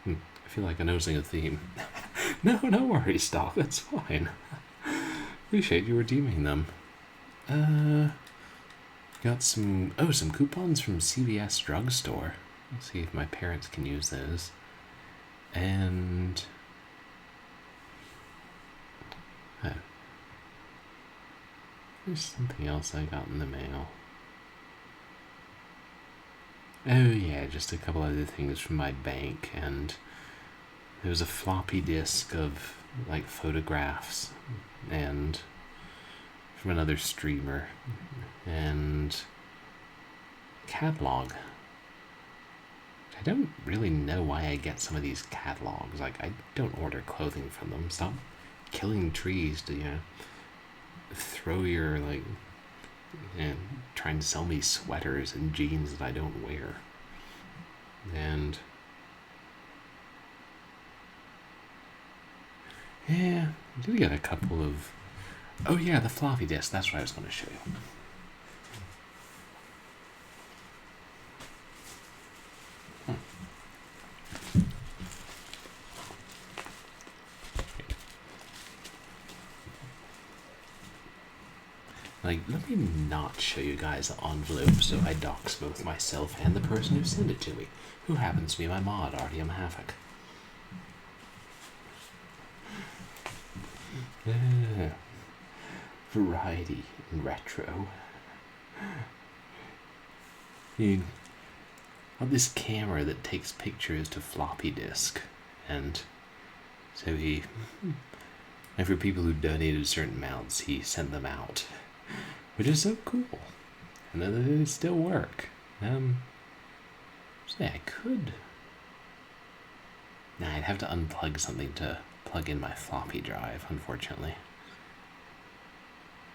I feel like I'm noticing a theme. No worries, Doc. That's fine. Appreciate you redeeming them. Got some coupons from CVS drugstore. Let's see if my parents can use those. And there's something else I got in the mail. Oh yeah, just a couple other things from my bank, and there was a floppy disk of photographs, and from another streamer, and catalog. I don't really know why I get some of these catalogs. I don't order clothing from them. Stop killing trees to throw your trying to sell me sweaters and jeans that I don't wear. And yeah, I did get a couple of the floppy disk. That's what I was going to show you. Like, let me not show you guys the envelope so I dox both myself and the person who sent it to me, who happens to be my mod, Artyom Havoc. Variety and retro. You got this camera that takes pictures to floppy disk, and so and for people who donated certain amounts, he sent them out, which is so cool, and then they still work. So I could. Nah, I'd have to unplug something to plug in my floppy drive, unfortunately.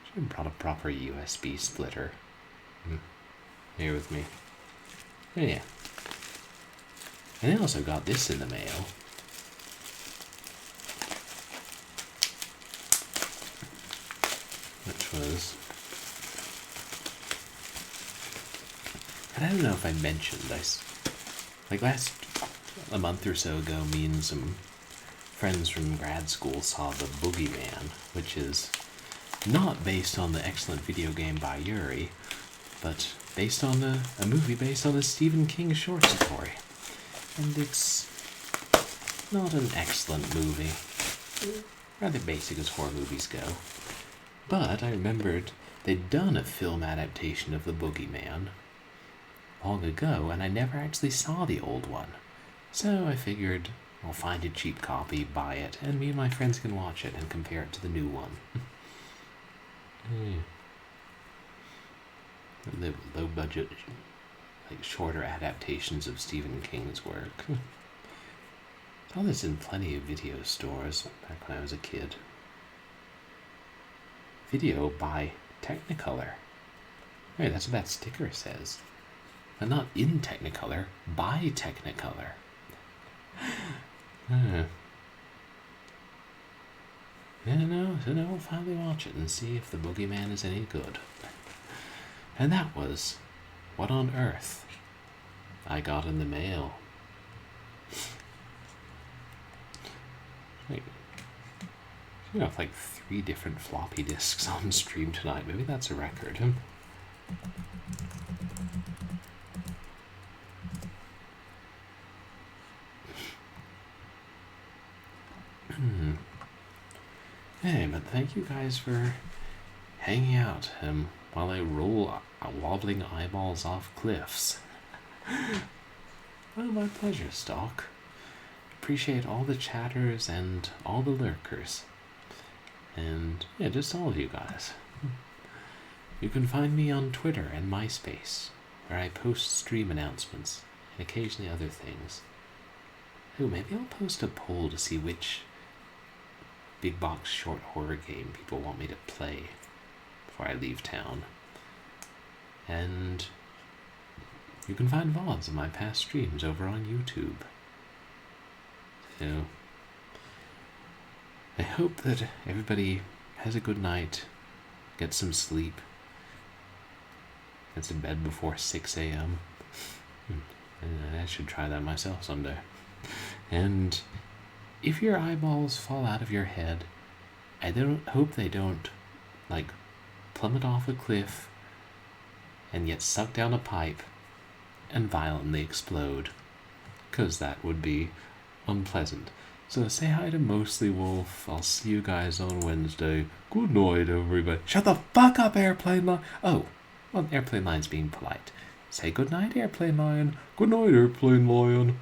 Should have brought a proper USB splitter. Here with me. Oh, yeah. And I also got this in the mail. Which was... And I don't know if I mentioned, like a month or so ago, me and some friends from grad school saw The Boogeyman, which is not based on the excellent video game by Yuri, but based on a movie based on a Stephen King short story. And it's not an excellent movie. Rather basic as horror movies go. But I remembered they'd done a film adaptation of The Boogeyman long ago, and I never actually saw the old one. So I figured I'll find a cheap copy, buy it, and me and my friends can watch it and compare it to the new one. The low budget, like shorter adaptations of Stephen King's work. Saw this in plenty of video stores back when I was a kid. Video by Technicolor. Hey, that's what that sticker says. But not in Technicolor, by Technicolor. So now we'll finally watch it and see if The Boogeyman is any good. And that was What on Earth I Got in the Mail. Wait, we have like 3 different floppy disks on stream tonight. Maybe that's a record. Hey, but thank you guys for hanging out while I roll wobbling eyeballs off cliffs. Well, my pleasure, Stock. Appreciate all the chatters and all the lurkers. And yeah, just all of you guys. You can find me on Twitter and MySpace, where I post stream announcements and occasionally other things. Oh, maybe I'll post a poll to see which big box short horror game people want me to play before I leave town. And you can find VODs of my past streams over on YouTube. So I hope that everybody has a good night, gets some sleep, gets to bed before 6 a.m. I should try that myself someday. And if your eyeballs fall out of your head, I hope they don't, like, plummet off a cliff and get sucked down a pipe and violently explode, 'cause that would be unpleasant. So say hi to Mostly Wolf. I'll see you guys on Wednesday. Good night, everybody. Shut the fuck up, Airplane Lion. Oh, well, Airplane Lion's being polite. Say good night, Airplane Lion. Good night, Airplane Lion.